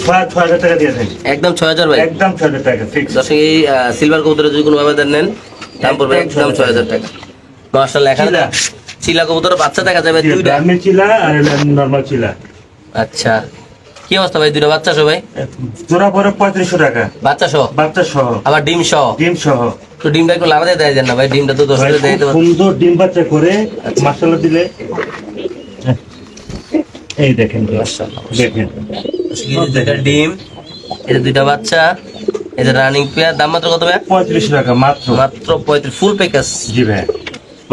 6000 টাকা দিয়েছেন, একদম 6000 ভাই। একদম 6000 টাকা ফিক্স। দর্শক এই সিলভার কবুতরের যদি কোনো আবেদন নেন দাম পড়বে একদম 6000 টাকা। মাশাআল্লাহ, এখানে চিলা। চিলা কবুতরের বাচ্চা দেখা যাবে দুইটা। আমি চিলা আর নরমাল চিলা, আচ্ছা কি অবস্থা ভাই, দুইটা বাচ্চা সহ ভাই? জোড়া পরে 3500 টাকা, বাচ্চা সহ, বাচ্চা সহ, আবার ডিম সহ। ডিম সহ। তো ডিমটা একটু লাভা দিয়ে দেয় না ভাই, ডিমটা তো 10 ভাই, টাকা দেয় খুব সুন্দর ডিম বাচ্চা করে আচ্ছা। মশলা দিলে, এই দেখেন মাশাআল্লাহ। দেখেন, দুইটা ডিম, এই যে দুইটা বাচ্চা, এই যে রানিং পেয়ার, দাম মাত্র কত ভাই? 3500 টাকা মাত্র। মাত্র 35, ফুল প্যাকেজ। জি ভাই,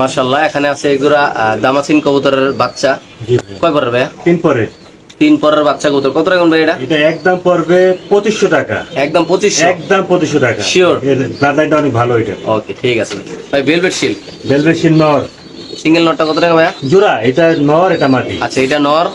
মাশাআল্লাহ, এখানে আছে এগুলা দামাসিন কবুতরের বাচ্চা। জি ভাই। কয় পরের ভাই? 3 পরে 3 পরের বাচ্চা কবুতর কত রাখুন ভাই এটা? এটা একদম পড়বে 2500 টাকা, একদম 2500। একদম 2500 টাকা। Sure? এর দাদাটা অনেক ভালো এটা। ওকে ঠিক আছে ভাই। ভেলভেট শিল বেলভেশিন নর সিঙ্গেল নটটা কত টাকা ভাইয়া? জোড়া, এটা নর, এটা মাটি, আচ্ছা এটা নর,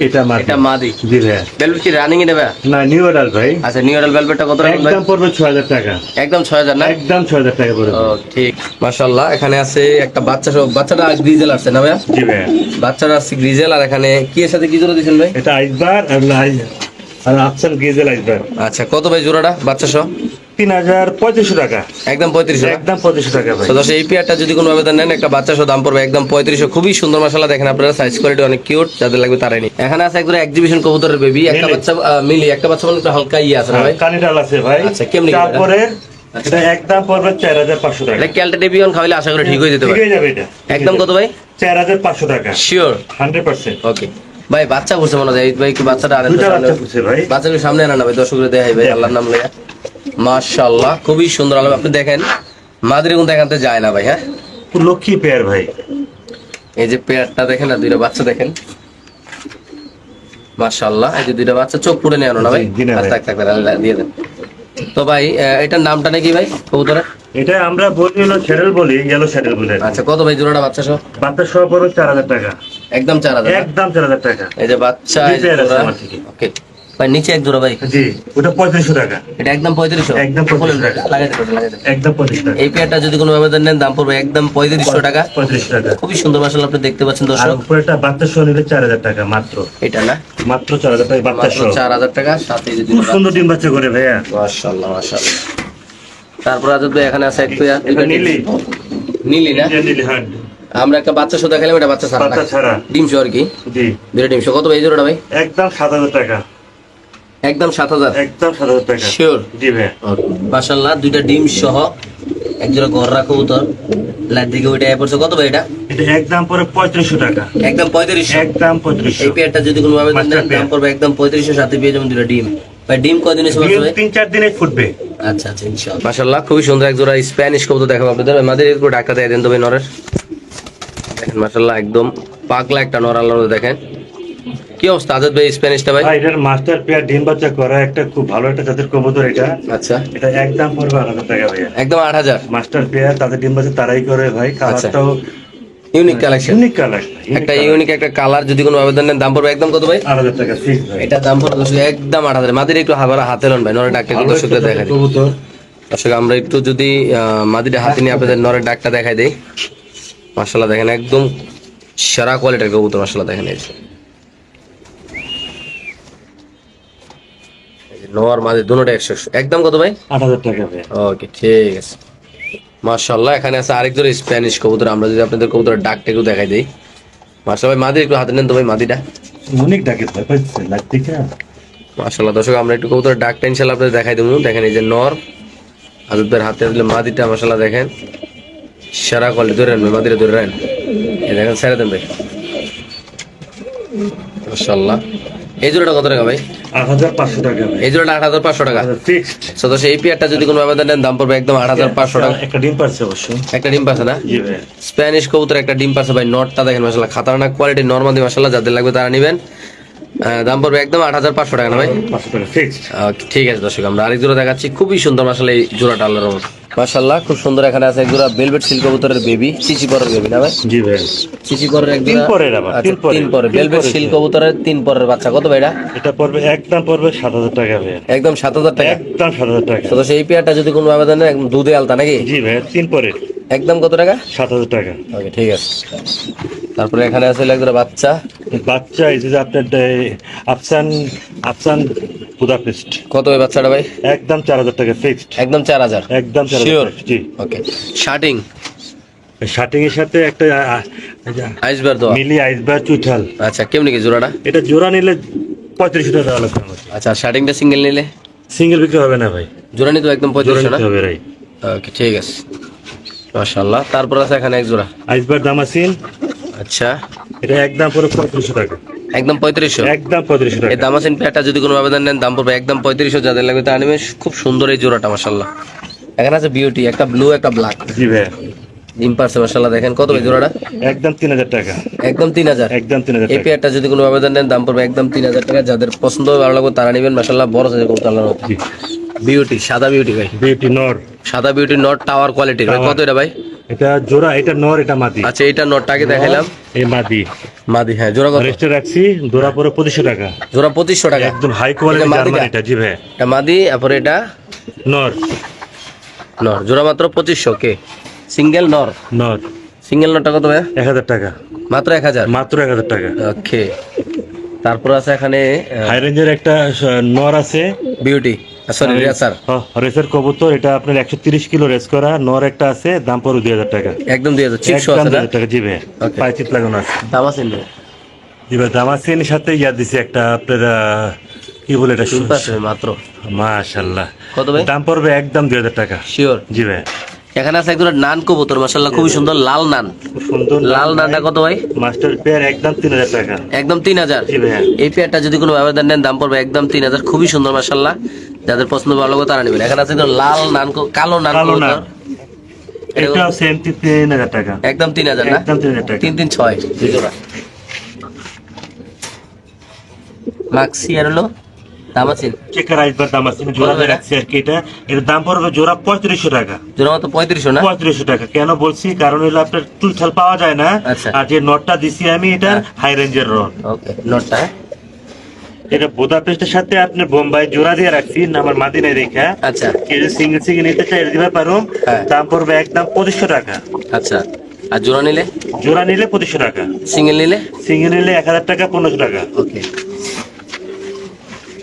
এটা মাটি। এটা মাদি। জি ভাই, ভেলভেট কি রানিং এ নেবে? না নিউ অর্ডার ভাই, আচ্ছা নিউ এডাল ভেলভেটটা কত টাকা ভাই? একদম পড়বে 6000 টাকা, একদম 6000 না? একদম 6000 টাকা পড়বে। ও ঠিক। মাশাআল্লাহ, এখানে আছে একটা বাচ্চা সহ, বাচ্চাটা গ্রিজেল আসছে না ভাইয়া? জি ভাই, বাচ্চাটা আসছে গ্রিজেল, আর এখানে কি এর সাথে কি জোড়া দিয়েছেন ভাই? এটা আইসবার আর আফসান গেজেল আইসবার। আচ্ছা কত ভাই জোড়াটা বাচ্চা সহ? 3500 টাকা, একদম 3500 না? একদম 3500 টাকা ভাই। তো দর্শক এই পেয়ারটা যদি কোনো আবেদন নেন একটা বাচ্চা সহ দাম পড়বে একদম 3500। খুবই সুন্দর মাশাআল্লাহ, দেখেন আপনারা সাইজ কোয়ালিটি অনেক কিউট, যাদের লাগবে তারাই নিন। এখানে আছে একদম এক্সিবিশন কবুতরের বেবি, একটা মিলি। বাচ্চা মিলি, একটা বাচ্চা মানে একটু হালকা ইয়ে আছে না ভাই? কানিটাল আছে ভাই। আচ্ছা, কেমনি কি তারপরে এটা একদম পড়বে 4500 টাকা, এটা ক্যালটা ডেবিয়ন খাওয়াইলে আশা করি ঠিক হয়ে যেতে ঠিক পারে। হয়ে যাবে এটা। একদম কত ভাই? 4500 টাকা, শিওর? 100%। ওকে ভাই, বাচ্চা বসে মনে হয় ভাই, কি বাচ্চাটা আনেন তো দুইটা সামনে। বাচ্চা ফুটছে ভাই। বাচ্চাকে সামনে আনা না ভাই, দর্শকরা দেখাই ভাই, আল্লাহর নাম লইয়া। মাশাআল্লাহ, খুবই সুন্দর আলো। আপনি দেখেন মাদের কোন দেখাতে যায় না ভাই। হ্যাঁ পুরো লক্ষ্মী পেয়ার ভাই। এই যে পেয়ারটা দেখেন আর দুইটা বাচ্চা দেখেন, মাশাআল্লাহ। এই যে দুইটা বাচ্চা, চোখ পুড়ে নেয় না ভাই? জি, জি না ভাই। থাক থাক দিয়ে দেন তো ভাই। এটার নামটা নাকি ভাই কবুতরের? এটা আমরা বলি হলো শ্যাডেল বলি, ইয়েলো শ্যাডেল বলে। আচ্ছা কত ভাই জোড়াটা বাচ্চা সহ? বাচ্চা সহ পড়বে 4000 টাকা, একদম 4000 না? একদম 4000 টাকা। এই যে বাচ্চা, এই যে দুই পেয়ার আছে জোড়া। আমার থেকে। ওকে ভাই, নিচে এক জোড়া ভাই, জি, ওটা 3500 টাকা, এটা একদম 3500। একদম 3500 টাকা। লাগাই দেন লাগাই দেন। একদম 3500 টাকা, এই পেয়ারটা যদি কোনো আবেদন নেন দাম পড়বে একদম 3500 টাকা। 3500 টাকা। খুবই সুন্দর মাশাআল্লাহ, আপনি দেখতে পাচ্ছেন আর দর্শক। উপরে একটা বাচ্চা সহ নিলে 4000 টাকা মাত্র, এটা না? মাত্র 4000 টাকা বাচ্চা মাত্র সহ। 4000 টাকা, সাথে যদি খুব সুন্দর ডিম বাচ্চা করে ভাইয়া। মাশাআল্লাহ মাশাআল্লাহ। তারপর আজ ভাই এখানে আছে এক পেয়ার, এটা নীলি, নীলি না? ইন্ডিয়ান নীলি, হ্যাঁ। আমরা একটা বাচ্চা সহ দেখালাম, এটা বাচ্চা ছাড়া বাচ্চা না? ছাড়া, ডিম সহ আর কি, জি, দুটো ডিম সহ। কত ভাই এই জোড়াটা ভাই? একদম 7000 টাকা, একদম 7000। একদম 7000 টাকা। শিওর? জি ভাই, মাশাআল্লাহ, দুইটা ডিম সহ এক জোড়া ঘর রাখো উত্তর লাইট দিকে ওইটা পড়ছে। কত ভাই এটা? এটা একদম পরে 3500 টাকা, একদম 3500। একদম এই 3500। পেয়ারটা যদি কোনো ভাবে মাস্টার দাম পেয়ার। পড়বে একদম 3500, সাথে পেয়ে যাবেন দুটো ডিম। ভাই ডিম কয়দিন এসে পারছে ভাই? 3-4 দিনে ফুটবে। আচ্ছা আচ্ছা ইনশাআল্লাহ। মাশাআল্লাহ, খুবই সুন্দর এক জোড়া স্প্যানিশ কবুতর দেখাবো আপনাদের। আমাদের একটু ডাক্তার দিয়ে দেন তো ভাই নরের। দেখেন মাশাআল্লাহ, একদম পাগলা একটা নর আল্লাহর মধ্যে। দেখেন কি অবস্থা আজাদ ভাই স্প্যানিশটা ভাই? ভাই এটার মাস্টার পেয়ার ডিম বাচ্চা করা একটা খুব ভালো একটা জাতের কবুতর এটা। আচ্ছা এটা একদম পড়বে 8000 টাকা ভাইয়া। একদম 8000। মাস্টার পেয়ার তাদের ডিম বাচ্চা তারাই করে ভাই, কালারটাও ইউনিক কালেকশন, ইউনিক কালার, একটা ইউনিক একটা কালার, যদি কোনো আবেদন নেন দাম পড়বে একদম কত ভাই? 8000 টাকা ফিক্স ভাই। এটা দাম পড়বে দর্শক একদম 8000। মাদির একটু হাতে লন ভাই, নরের ডাকটা একটু দর্শকদের দেখাই দিই। কবুতর দর্শক আমরা একটু যদি মাদিটা হাতে নিয়ে আপনাদের নরের ডাকটা দেখাই দেই। মাশাআল্লাহ দেখেন একদম সেরা কোয়ালিটির কবুতর, মাশাআল্লাহ দেখেন এই যে নর মাদি দুটোটা 100 একদম কত ভাই? 8000 টাকা ভাই। ওকে ঠিক আছে মাশাআল্লাহ। এখানে আছে আরেক জোড়া স্প্যানিশ কবুতর, আমরা যদি আপনাদের কবুতরের ডাকটা একটু দেখাই দেই। মাশাআল্লাহ ভাই মাদি একটু হাতে নেন তো ভাই মাদিটা। ইউনিক ডাকে ভাই পাইছে লাগতে কি? মাশাআল্লাহ দর্শক আমরা একটু কবুতরের ডাকটা ইনশাআল্লাহ আপনাদের দেখাই দেবো। দেখেন এই যে নর আজুদের হাতে দিলে মাদিটা মাশাআল্লাহ দেখেন সেরা কোয়ালিটি। ধরে নেন মাদিটা, ধরে নেন, এই দেখেন ছেড়ে দেন ভাই মাশাআল্লাহ। এই জোড়াটা কত টাকা ভাই? 8500 টাকা ভাই। এই জোড়াটা 8500 টাকা ফিক্সড। তো দর্শক এই পেয়ারটা যদি কোনো আবেদন নেন দাম পড়বে একদম 8500 টাকা। একটা ডিম পারছে অবশ্য। একটা ডিম পাচ্ছে না? জি ভাই। স্প্যানিশ কবুতর একটা ডিম পাচ্ছে ভাই। নটটা দেখেন মাশাআল্লাহ খাতারনাক কোয়ালিটি, নরমাদি মাশাআল্লাহ, যাদের লাগবে তারা নেবেন। দাম পড়বে একদম 8500 টাকা না ভাই? 500 টাকা ফিক্সড। ঠিক আছে দর্শক আমরা আরেক জোড়া দেখাচ্ছি, খুবই সুন্দর মাশাআল্লাহ এই জোড়াটা, আল্লাহর রহমত মাশাআল্লাহ খুব সুন্দর। এখানে আছে এক জোড়া ভেলভেট সিল্ক কবুতরের বেবি, চিচি পরের বেবি না ভাই? জি ভাই। চিচি পরের এক তিন জোড়া, পরের আবার, আচ্ছা, তিন পরের। তিন পরের ভেলভেট সিল্ক কবুতরের 3 পরের বাচ্চা। কত ভাই এটা? এটা পড়বে একদম পড়বে 7000 টাকা ভাই। একদম 7000 টাকা। একদম 7000 টাকা। তো সেই পেয়ারটা যদি কোনো আবেদন নেন একদম দুধে আলতা নাকি? জি ভাই, তিন পরের একদম কত টাকা? 7000 টাকা। ওকে ঠিক আছে। তারপরে এখানে আছে এক জোড়া বাচ্চা। বাচ্চা এই যে আপনার আফসান আফসান বুদাপেস্ট। কত ওই বাচ্চাটা ভাই? একদম 4000 টাকা ফিক্সড। একদম 4000। একদম 4000 Sure? টাকা। জি। ওকে শার্টিং শার্টিং এর সাথে একটা আইসবার দেওয়া। মিলি আইসবার চুইঠাল। আচ্ছা কেমনি কি জোড়াটা? এটা জোড়া নিলে 3500 টাকা দেওয়া লাগবে আমাকে। আচ্ছা শার্টিংটা সিঙ্গেল নিলে? সিঙ্গেল বিক্রি হবে না ভাই, জোড়া নিতে একদম জোড়া 3500 না? নিতে হবে রাই। ওকে ঠিক আছে মাশাআল্লাহ। তারপর আছে এখানে এক জোড়া আইসবার দামাসিন, আচ্ছা এটা একদম পুরো 3500 টাকা। একদম 3500। একদম 3500 টাকা। এই দামাসিন পেয়ারটা যদি কোনো আবেদন নেন দাম পড়বে একদম 3500। যাদের লাগবে তা নেবে। খুব সুন্দর এই জোড়াটা মাশাআল্লাহ। এখানে আছে বিউটি, একটা ব্লু একটা ব্ল্যাক, জি ভাই। ডিম পারছে মাশাআল্লাহ দেখেন। কত ভাই জোড়াটা? একদম 3000 টাকা। একদম 3000। একদম 3000 এই টাকা। পেয়ারটা যদি কোনো আবেদন নেন দাম পড়বে একদম 3000 টাকা। যাদের পছন্দ হবে ভালো লাগবে তারা নেবেন মাশাআল্লাহ। বড় সাইজের কবুতর আল্লাহর রহমতে। জি। বিউটি সাদা বিউটি ভাই, বিউটি নর। সাদা বিউটি নট টাওয়ার কোয়ালিটির ভাই। কত এটা ভাই? এটা জোড়া, এটা নর, এটা মাদি। আচ্ছা এইটা নটটাকে দেখাইলাম, এই মাদি। মাদি হ্যাঁ। জোড়া কত? রেস্টে রাখছি, জোড়া পরে 2500 টাকা। জোড়া 2500 টাকা। একদম হাই কোয়ালিটি এটা মাদিটা? জার্মান এটা। জি ভাই। এটা মাদি, তারপরে এটা নর। নর। জোড়া মাত্র 2500 কে? সিঙ্গেল নর? নর। সিঙ্গেল নটটা কত ভাই? 1000 টাকা। মাত্র 1000। মাত্র 1000 টাকা। ওকে তারপর আছে এখানে হাই রেঞ্জের একটা নর আছে, বিউটি, সরি রেসার। রেসের কবুতর, এটা আপনার 130 কিলো রেস করা। নর একটা আছে, দাম পড়ে 2000 টাকা। একদম 2000। চিপসও একদম আছে না? 2000 টাকা। জি ভাই। Okay. পায়ে চিপ লাগানো আছে। দাম আছে না? জি ভাই, দামাসিনের সাথে ইয়া দিছে একটা আপনার কি বলে এটা, তিন পাঁচশো মাত্র। মাশাআল্লাহ। কত ভাই? দাম পড়বে একদম 2000 টাকা। শিওর? জি ভাই। এখানে আছে একদম নান কবুতর মাশাআল্লাহ, খুবই সুন্দর লাল নান। খুব সুন্দর লাল নানটা কত ভাই? মাস্টার পেয়ার একদম 3000 টাকা। একদম 3000। জি ভাই। এই পেয়ারটা যদি কোনো আবেদন নেন দাম পড়বে একদম 3000। খুবই সুন্দর মাশাআল্লাহ, যাদের পছন্দ ভালো লাগবে তারা নেবেন। এখানে আছে একদম লাল নান, কালো নান কালো কবুতর। নান। এটাও সেম 3000 টাকা। একদম 3000 না? একদম 3000 টাকা। 336 দুই জোড়া। মাক্সি আর হলো দামাসিন। চেকার আইসবার দামাসিন জোড়া কত এটা? রাখছি আর কি। এর দাম পড়বে জোড়া 3500 টাকা। জোড়া মাত্র 3500 না? 3500 টাকা। কেন বলছি, কারণ হলো আপনার টুলছাল পাওয়া যায় না। আচ্ছা। আর যে নটটা দিছি আমি, এটা হাই রেঞ্জের রড। ওকে নটটা এটা বুদাপেস্টের সাথে আপনি বোম্বাই জোড়া দিয়ে রাখছি, আমার মাদিনায় রেখা। আচ্ছা কেউ যদি সিঙ্গেল সিঙ্গেল নিতে চাই এটা দিতে পারুম। হ্যাঁ। দাম পড়বে একদম 2500 টাকা। আচ্ছা। আর জোড়া নিলে? জোড়া নিলে 2500 টাকা। সিঙ্গেল নিলে? সিঙ্গেল নিলে 1000 টাকা, 1500 টাকা। ওকে।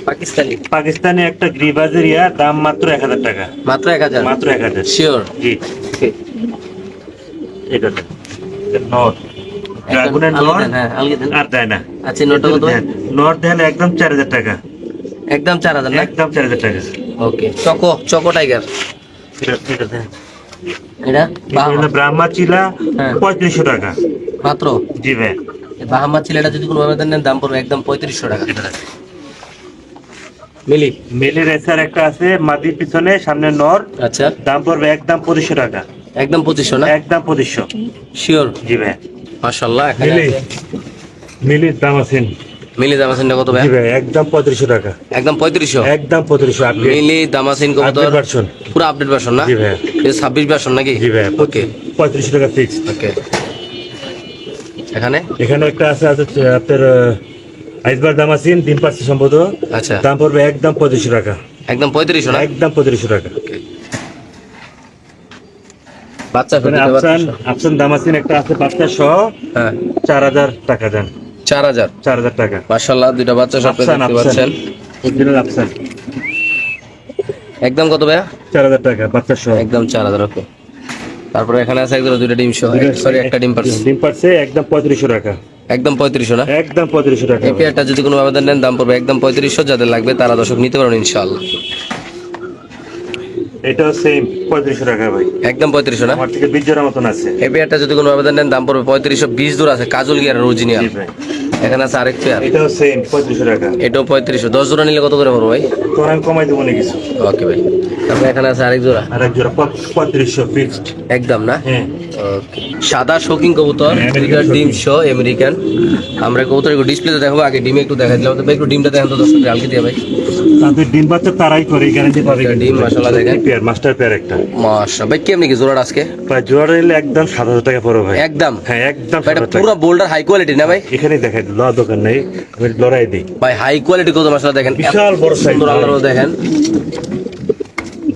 পাকিস্তানি পাকিস্তানি একটা গ্রিবাজের দাম মাত্র 1000 টাকা। মাত্র 1000? মাত্র 1000। শিওর? জি। ওকে এটা দেন। নট ড্রাগনের নট। হ্যাঁ আলগে দেন। আর দেয় না। আচ্ছা নটটা কত ভাই? নট দেন একদম 4000 টাকা। একদম 4000 না? একদম 4000 টাকা। ওকে চকো টাইগার এটা দেন। এটা এটা হলো ব্রাহ্মা চিলা, হ্যাঁ। 3500 টাকা। মাত্র? জি ভাই। এই বাহামা ছেলেটা যদি কোনো আবেদন নেন দাম পড়বে একদম 3500 টাকা। মিলি মিলি রেসার একটা আছে, মাদির পিছনে সামনে নর। আচ্ছা দাম পড়বে একদম 2500 টাকা। একদম 2500 না? একদম 2500। শিওর? জি ভাই। মাশাআল্লাহ। এখানে মিলি মিলির দাম আছে। মিলি দামাসিন কত ভাই? জি ভাই, একদম 3500 টাকা। একদম 3500? একদম 3500। আপনি মিলি দামাসিন কবুতর ভার্সন। পুরো আপডেট ভার্সন না? জি ভাই। এটা 26 ভার্সন নাকি? জি ভাই। ওকে 3500 টাকা ফিক্স। ওকে এখানে এখানে একটা আছে আপনার আইসবার দাম আছে, ডিম পাচ্ছে সম্ভবত। আচ্ছা, দাম পড়বে একদম 3500 টাকা। একদম 3500 না? একদম 3500 টাকা। বাচ্চা মানে আফসান দাম আছে একটা আছে বাচ্চা সহ। হ্যাঁ, 4000 টাকা দেন। 4000 টাকা। মাশাআল্লাহ, দুইটা বাচ্চা সব আফসান, দেখতে পাচ্ছেন। অরিজিনাল আফসান। একদম কত ভাইয়া? 4000 টাকা বাচ্চা সহ। একদম 4000। ওকে, তারপরে এখানে আছে একদম দুইটা ডিম সহ, সরি একটা ডিম পারছে। ডিম পাচ্ছে একদম 3500 টাকা। একদম 3500 না? একদম 3500 টাকা। এই পেয়ারটা যদি কোনো আবেদন নেন দাম পড়বে একদম 3500। যাদের লাগবে তারা দর্শক নিতে পারেন ইনশাআল্লাহ। এটাও সেম 3500 টাকা ভাই। একদম 3500 না? আমার থেকে 20 জোড়া মতন আছে। এই পেয়ারটা যদি কোনো আবেদন নেন দাম পড়বে 3500। 20 দূর আছে, কাজল গিয়ার অরিজিনাল। জি ভাই। এখানে আছে আরেক পেয়ার, এটাও সেম 3500 টাকা। এটাও 3500। 10 জোড়া নিলে কত করে পড়বে ভাই? তোর আমি কমাই দেবো না কিছু। ওকে ভাই, তারপরে এখানে আছে আরেক জোড়া, আর এক জোড়া 3500 ফিক্সড। একদম না? হ্যাঁ। ওকে, সাদা শৌকিং কবুতর, দুইটা ডিম সহ আমেরিকান। আমরা কবুতর একটু ডিসপ্লেতে দেখাবো, আগে ডিমে একটু দেখাই দিলাম। তো ভাই একটু ডিমটা দেখেন তো দর্শক, আলকে দিয়ে ভাই। তাদের ডিম বাচ্চা তারাই করে, গ্যারান্টি পাবে। ডিম মাশাআল্লাহ দেখেন, পেয়ার মাস্টার পেয়ার একটা। মাশাআল্লাহ ভাই। কেমনি কি জোড়াটা আজকে? প্রায় জোড়া নিলে একদম 7000 টাকা পড়বে ভাই। একদম? হ্যাঁ একদম ভাই এটা 7000 টাকা। পুরো বোল্ডার হাই কোয়ালিটি না ভাই? এখানেই দেখাই দিল, দোকান নেই, আমি লড়াই দিই ভাই হাই কোয়ালিটি কত মাশাআল্লাহ দেখেন, বিশাল বড় সাইজ। সুন্দর আল্লাহর দেখেন।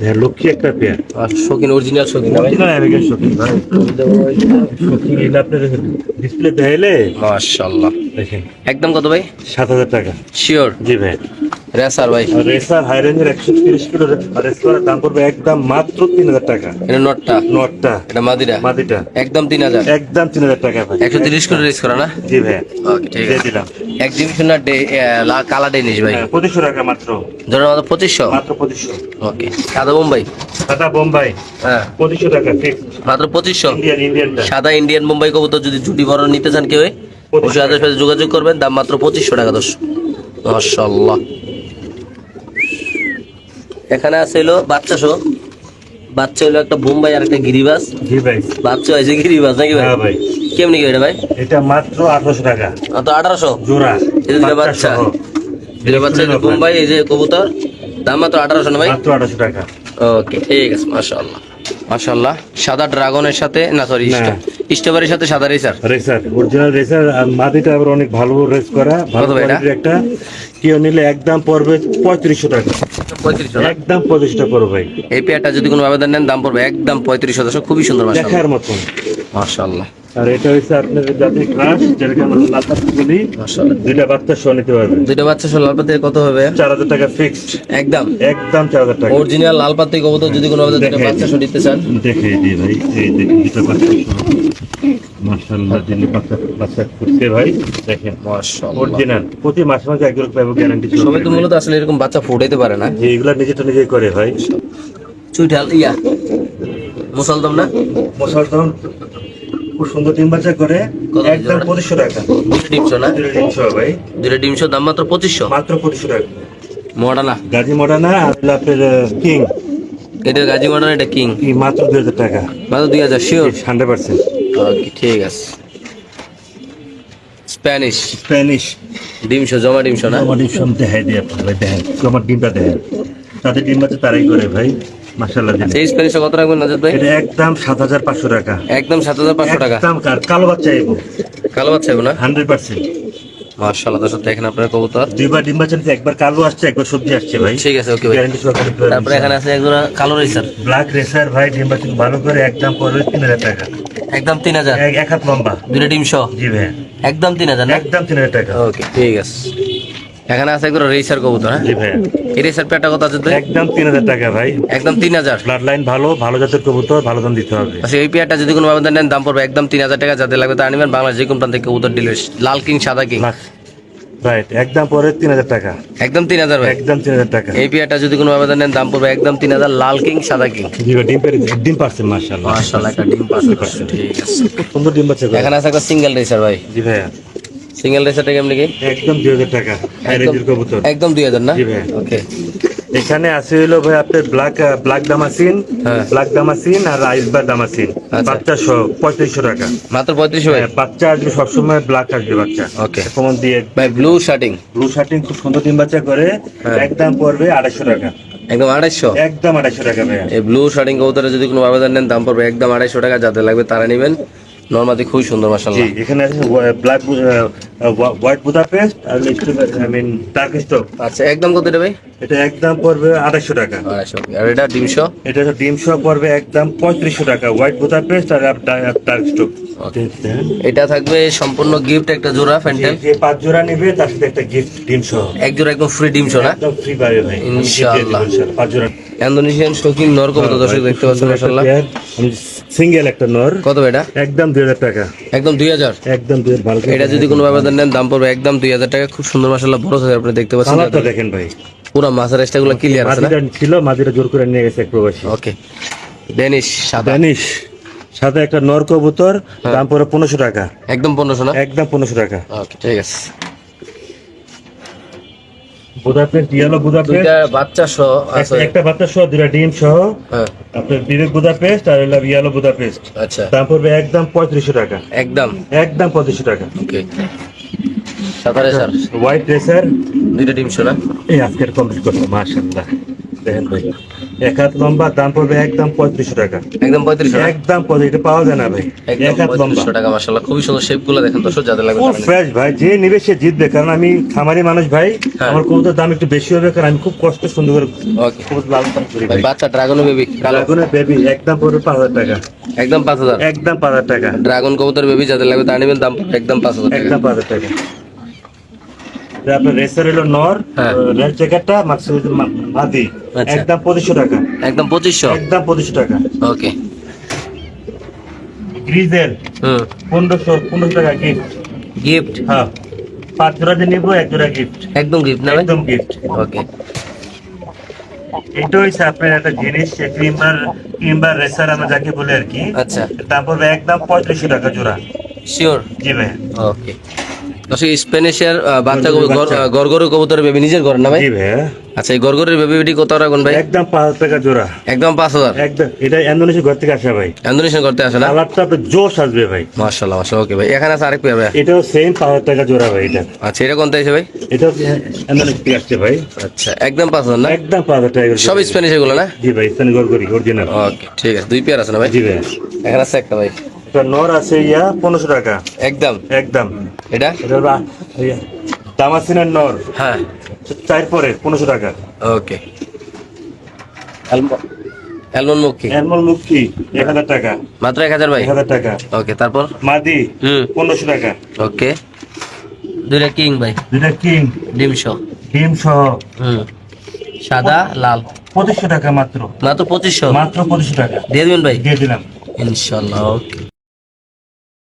হ্যাঁ লক্ষ্মী একটা পেয়ার। আর শৌকিন, অরিজিনাল শৌকিন না ভাই? অরিজিনাল আমেরিকান শৌখিন ভাই। শৌখিন এটা আপনার ডিসপ্লে দেখাইলে মাশাআল্লাহ দেখেন। একদম কত ভাই? 7000 টাকা। শিওর? জি ভাই। রেসার ভাই? আর রেসার হাই রেঞ্জের 130 কিলো আর রেসারের দাম পড়বে একদম মাত্র 3000 টাকা। এটা নটটা? নটটা। এটা মাদিরা? মাদিটা। একদম 3000? একদম 3000 টাকা ভাই। 130 করে রেস করা না? জি ভাই। ওকে ঠিক দিয়ে আছে। দিলাম। এক্সিবিশন না ডে কালা ডেনিশ ভাই? হ্যাঁ 2500 টাকা মাত্র। ধরেন আমাদের 2500। মাত্র 2500। ওকে, সাদা বোম্বাই? সাদা বোম্বাই হ্যাঁ 2500 টাকা ফিক্স। মাত্র 2500? ইন্ডিয়ানটা। সাদা ইন্ডিয়ান বোম্বাই কবুতর যদি জুটি বড় নিতে চান কেউ, অবশ্যই আমাদের সাথে যোগাযোগ করবেন। দাম মাত্র 2500 টাকা দর্শক। মাশাআল্লাহ। এখানে আছে হলো বাচ্চা সহ, বাচ্চা হলো একটা বোম্বাই আর একটা গিরিবাস। জি ভাই। বাচ্চা হয়েছে গিরিবাস নাকি ভাই? হ্যাঁ ভাই। কেমনি কি এটা ভাই? এটা মাত্র 1800 টাকা তো 1800 জোড়া। এই যে বাচ্চা, সহ। দুটো বাচ্চা, এই যে বোম্বাই, এই যে কবুতর, দাম মাত্র 1800 না ভাই? মাত্র 1800 টাকা। ওকে ঠিক আছে, মাশাআল্লাহ মাশাআল্লাহ। সাদা ড্রাগনের সাথে না, সরি না। স্ট্রবেরির সাথে সাদা রেসার। রেসার অরিজিনাল রেসার আর মাদিটা আবার অনেক ভালো রেস করা, ভালো কত ভাই এটা? কোয়ালিটির একটা। কেউ নিলে একদম পড়বে 3500 টাকা। 3500 না? একদম 3500 টাকা পড়বে ভাই। এই পেয়ারটা যদি কোনো আবেদন নেন দাম পড়বে একদম 3500 দর্শক। খুবই সুন্দর মাশাআল্লাহ দেখার মতন। মাশাআল্লাহ আর এটা হচ্ছে আপনার জাতি ক্রাশ, যেটাকে আমরা লাল পাতা বলি। মাশাআল্লাহ। দুইটা বাচ্চা সহ নিতে পারবে। দুইটা বাচ্চা সহ লাল পাতি কত হবে? 4000 টাকা ফিক্সড। একদম? একদম 4000 টাকা। অরিজিনাল লাল পাতি কবুতর যদি কোনো আবেদন দুইটা দেখেন। বাচ্চা সহ নিতে চান, দেখে দিই ভাই, এই দেখুন দুইটা বাচ্চা সহ। মাশাআল্লাহ দিলে বাচ্চা ফুটছে ভাই, দেখেন মাশাআল্লাহ। অরিজিনাল। প্রতি মাসে মাসে এক জোড়া পাবো, গ্যারান্টি। সবাই তো মূলত আসলে এরকম বাচ্চা ফুটাইতে পারে না। এইগুলা নিজেটা নিজে করে ভাই। চুইঠাল ইয়া মুসলদম না? মুসলমান খুব সুন্দর ডিম বাচ্চা করে। কত একদম জোড়া? 2500 টাকা। দুইটা ডিমশো না? দুইটা ডিম সহ ভাই। দুইটা ডিমশো দাম মাত্র 2500? মাত্র 2500 টাকা। মডানা? গাজী মডানা আর হলো আপনার কিং। এটা গাজী মডানা, এটা কিং। কি মাত্র 2000 টাকা। মাত্র 2000? শিওর? 100%। ওকে ঠিক আছে। স্প্যানিশ স্প্যানিশ ডিমশো, জমা ডিমশো না? আমার ডিম সব দেখাই দিয়ে আপনার ভাই, দেখেন আমার ডিমটা দেখেন। তাদের ডিম বাচ্চা তারাই করে ভাই, মাশাআল্লাহ দিলে। সেই স্প্যানিশটা কত রাখবেন নাজাদ ভাই? এটা একদম 7500 টাকা। একদম 7500 টাকা। একদম কালো বাচ্চা এবো কালো বাচ্চা হবে না? 100%। মাশাআল্লাহ দর্শক দেখেন আপনার কবুতর। দুইবার ডিম বাচ্চা নিতে, একবার কালো আসছে, একবার সবজি আসছে ভাই। ঠিক আছে, ওকে ভাই। গ্যারান্টি সহকারে। তারপরে এখানে আছে একজোড়া কালো রেসার, ব্ল্যাক রেসার ভাই, ডিম বাচ্চা ভালো করে একদম পড়বে 3000 টাকা। একদম 3000? এক হাত লম্বা। দুইটা ডিমশো? জি ভাই। একদম 3000 না? একদম 3000 টাকা। ওকে ঠিক আছে। এখানে আছে একজোড়া রেসার কবুতর। হ্যাঁ জি ভাই। এই রেসার পেয়ারটা কত আছে ভাই? একদম 3000 টাকা ভাই। একদম 3000? ব্লাড লাইন ভালো, ভালো জাতের কবুতর, ভালো দাম দিতে হবে। আচ্ছা এই পেয়ারটা যদি কোনো আবেদন নেন দাম পড়বে একদম 3000 টাকা। যাদের লাগবে তারা নেবেন। বাংলাদেশ যে কোন প্রান্ত থেকে কবুতর ডিলার, লাল কিং, সাদা কিং। রাইট, একদম পরে 3000 টাকা। একদম 3000 ভাই? একদম 3000 টাকা। এই পেয়ারটা যদি কোনো আবেদন নেন দাম পড়বে একদম 3000। লাল কিং, সাদা কিং। জি ভাই, ডিম পারছেন মাশাআল্লাহ। মাশাআল্লাহ একটা ডিম পাস করছে। ঠিক আছে। খুব সুন্দর ডিম বাচ্চা করে। এখানে আছে একটা সিঙ্গেল রেসার ভাই। জি ভাই। সিঙ্গেল রেসারটা কেমন কি? একদম 2000 টাকা। হাই রেঞ্জের কবুতর। একদম 2000 না? জি ভাই। ওকে। এখানে আছে হলো ভাই আপনার ব্ল্যাক দামাসিন। হ্যাঁ। ব্ল্যাক দামাসিন আর আইসবার দামাসিন। আচ্ছা। বাচ্চা সহ 3500 টাকা। মাত্র 3500 ভাই? হ্যাঁ, বাচ্চা আসবে সবসময় ব্ল্যাক আসবে বাচ্চা। ওকে। কমন দিয়ে ভাই ব্লু শার্টিং? ব্লু শার্টিং খুব সুন্দর ডিম বাচ্চা করে। হ্যাঁ। একদম পড়বে 250 টাকা। একদম 250? একদম 250 টাকা ভাই। এই ব্লু শার্টিং কবুতরে যদি কোনো আবেদন নেন দাম পড়বে একদম 250 টাকা। যাদের লাগবে তারা নেবেন। নরমাদি খুবই সুন্দর জি মাশাআল্লাহ। এখানে আছে ব্ল্যাক হোয়াইট বুদাপেস্ট আর ডার্ক স্টক। আচ্ছা একদম কত এটা ভাই? এটা একদম পড়বে 250 টাকা। 250। আর এটা ডিমশো? এটা হচ্ছে ডিম সহ পড়বে একদম 3500 টাকা, হোয়াইট বুদাপেস্ট আর ডার্ক স্টক। এটা থাকবে সম্পূর্ণ গিফট একটা জোড়া প্যান্টেল। যে 5 জোড়া নেবে তার সাথে একটা গিফট ডিম সহ। এক জোড়া একদম ফ্রি ডিমশো না? একদম ফ্রি পাবে ভাই ইনশাআল্লাহ। 5 জোড়া ইন্দোনেশিয়ান শৌখিন নর কবুতর দর্শক দেখতে পাচ্ছেন মাশাআল্লাহ। সিঙ্গেল একটা নর কত ভাই এটা? একদম 2000 টাকা। একদম 2000। একদম 2000 ভালো। এটা যদি কোনো ব্যবধান নেন দাম পড়বে একদম 2000 টাকা। খুব সুন্দর মাশাআল্লাহ, বড় সাইজ আপনি দেখতে পাচ্ছেন। কালারটা দেখেন ভাই, পুরো মাছের এক্সট্রা ক্লিয়ার আছে না? মাদিটা ছিল, মাদিটা জোর করে নিয়ে গেছে এক প্রবাসী। ওকে। ডেনিশ সাদা। দানিশ সাথে একটা নর কবুতর, দাম পড়ে 1500 টাকা। একদম 1500 না? একদম 1500 টাকা। ওকে ঠিক আছে। বুদাপেস্ট ইয়েলো বুদাপেস্ট দুইটা বাচ্চা সহ আছে। একটা বাচ্চা সহ, দুটা ডিম সহ, হ্যাঁ আপনার বিবেক বুদাপেস্ট আর হলো ইয়েলো বুদাপেস্ট। আচ্ছা দাম পড়বে একদম 3500 টাকা। একদম। একদম 3500 টাকা। ওকে। 7000। হোয়াইট রেসার দুইটা ডিম সহ না? এই আজকের কমপ্লিট করছে মাশাআল্লাহ। দেখেন ভাই, এক হাত লম্বা, দাম পড়বে একদম 3500 টাকা। একদম 3500 না? একদম 3500, এটা পাওয়া যায় না ভাই। একদম এক হাত লম্বা 3500 টাকা মাশাআল্লাহ। খুবই সুন্দর শেপগুলো দেখেন দর্শক, যাদের লাগবে খুব তারা নিন। ফ্রেশ ভাই, যে নিবে সে জিতবে, কারণ আমি খামারি মানুষ ভাই। হ্যাঁ। আমার কবুতর দাম একটু বেশি হবে, কারণ আমি খুব কষ্ট সুন্দর করে ওকে কবুতর লালন পালন করি ভাই। ভাই। বাচ্চা ড্রাগন বেবি কালো ড্রাগনের বেবি একদম পড়বে 5000 টাকা। একদম 5000। একদম 5000 টাকা। ড্রাগন কবুতর বেবি যাদের লাগবে তারা নেবেন, দাম একদম 5000 টাকা। একদম 5000 টাকা। এটা আপনার রেসার হলো নর, হ্যাঁ। রেড জ্যাকেটটা মাক্সিমাম মাদি, আচ্ছা। একদম 2500 টাকা। একদম 2500। একদম 2500 টাকা। ওকে। গ্রিজেল হুম 1500 টাকা গিফট। গিফট হ্যাঁ, 5 জোড়া দিয়ে নিবো, 1 জোড়া গিফট। একদম গিফট না ভাই? একদম গিফট। ওকে। এটা হচ্ছে আপনার একটা জিনিস, ক্রিমবার রেসার আমরা যাকে বলে আর কি। আচ্ছা তারপর একদম 3500 টাকা জোড়া। শিওর। জি ভাই। ওকে। দর্শক স্প্যানিশের বাচ্চা বাচ্চা। গরগরু কবুতরের বেবি নিজের ঘর না ভাই? জি ভাই। আচ্ছা এই গরগরের বেবিটি কত রাখুন ভাই? একদম 5000 টাকা জোড়া। একদম 5000। একদম, এটা ইন্দোনেশিয়া ঘর থেকে আসা ভাই। ইন্দোনেশিয়ান করতে আসে না? কালারটা আপনার জোশ আসবে ভাই। মাশাআল্লাহ মাশাআল্লাহ। ওকে ভাই, এখানে আছে আরেক পেয়ার ভাই। এটাও সেম 5000 টাকা জোড়া ভাই। এটা আচ্ছা এটা কোনটা আছে ভাই? এটাও ইন্দোনেশিয়া থেকে আসছে ভাই। আচ্ছা একদম 5000 না? একদম 5000 টাকা জোড়া। সব স্প্যানিশ এগুলো না? জি ভাই, স্থানীয় গড় করি অরিজিনাল। ওকে ঠিক আছে। দুই পেয়ার আছে না ভাই? জি ভাই। এখানে আছে একটা ভাই। এটা নর আছে 1500 টাকা। একদম। একদম। এটা এটা হলো দামাসিনের নর, হ্যাঁ 4 পরে 1500 টাকা। ওকে। অ্যালমন্ড মুখী এরমল মুক্তি 1000 টাকা। মাত্র 1000 ভাই? 1000 টাকা। ওকে তারপর? মাদি হুম 1500 টাকা। ওকে। দুইটা কিং ভাই দুটা কিং ডিম সহ। ডিম সহ হুম সাদা লাল 2500 টাকা মাত্র। মাত্র 2500? মাত্র 2500 টাকা দিয়ে দিবেন ভাই? দিয়ে দিলাম। ইনশাআল্লাহ। ওকে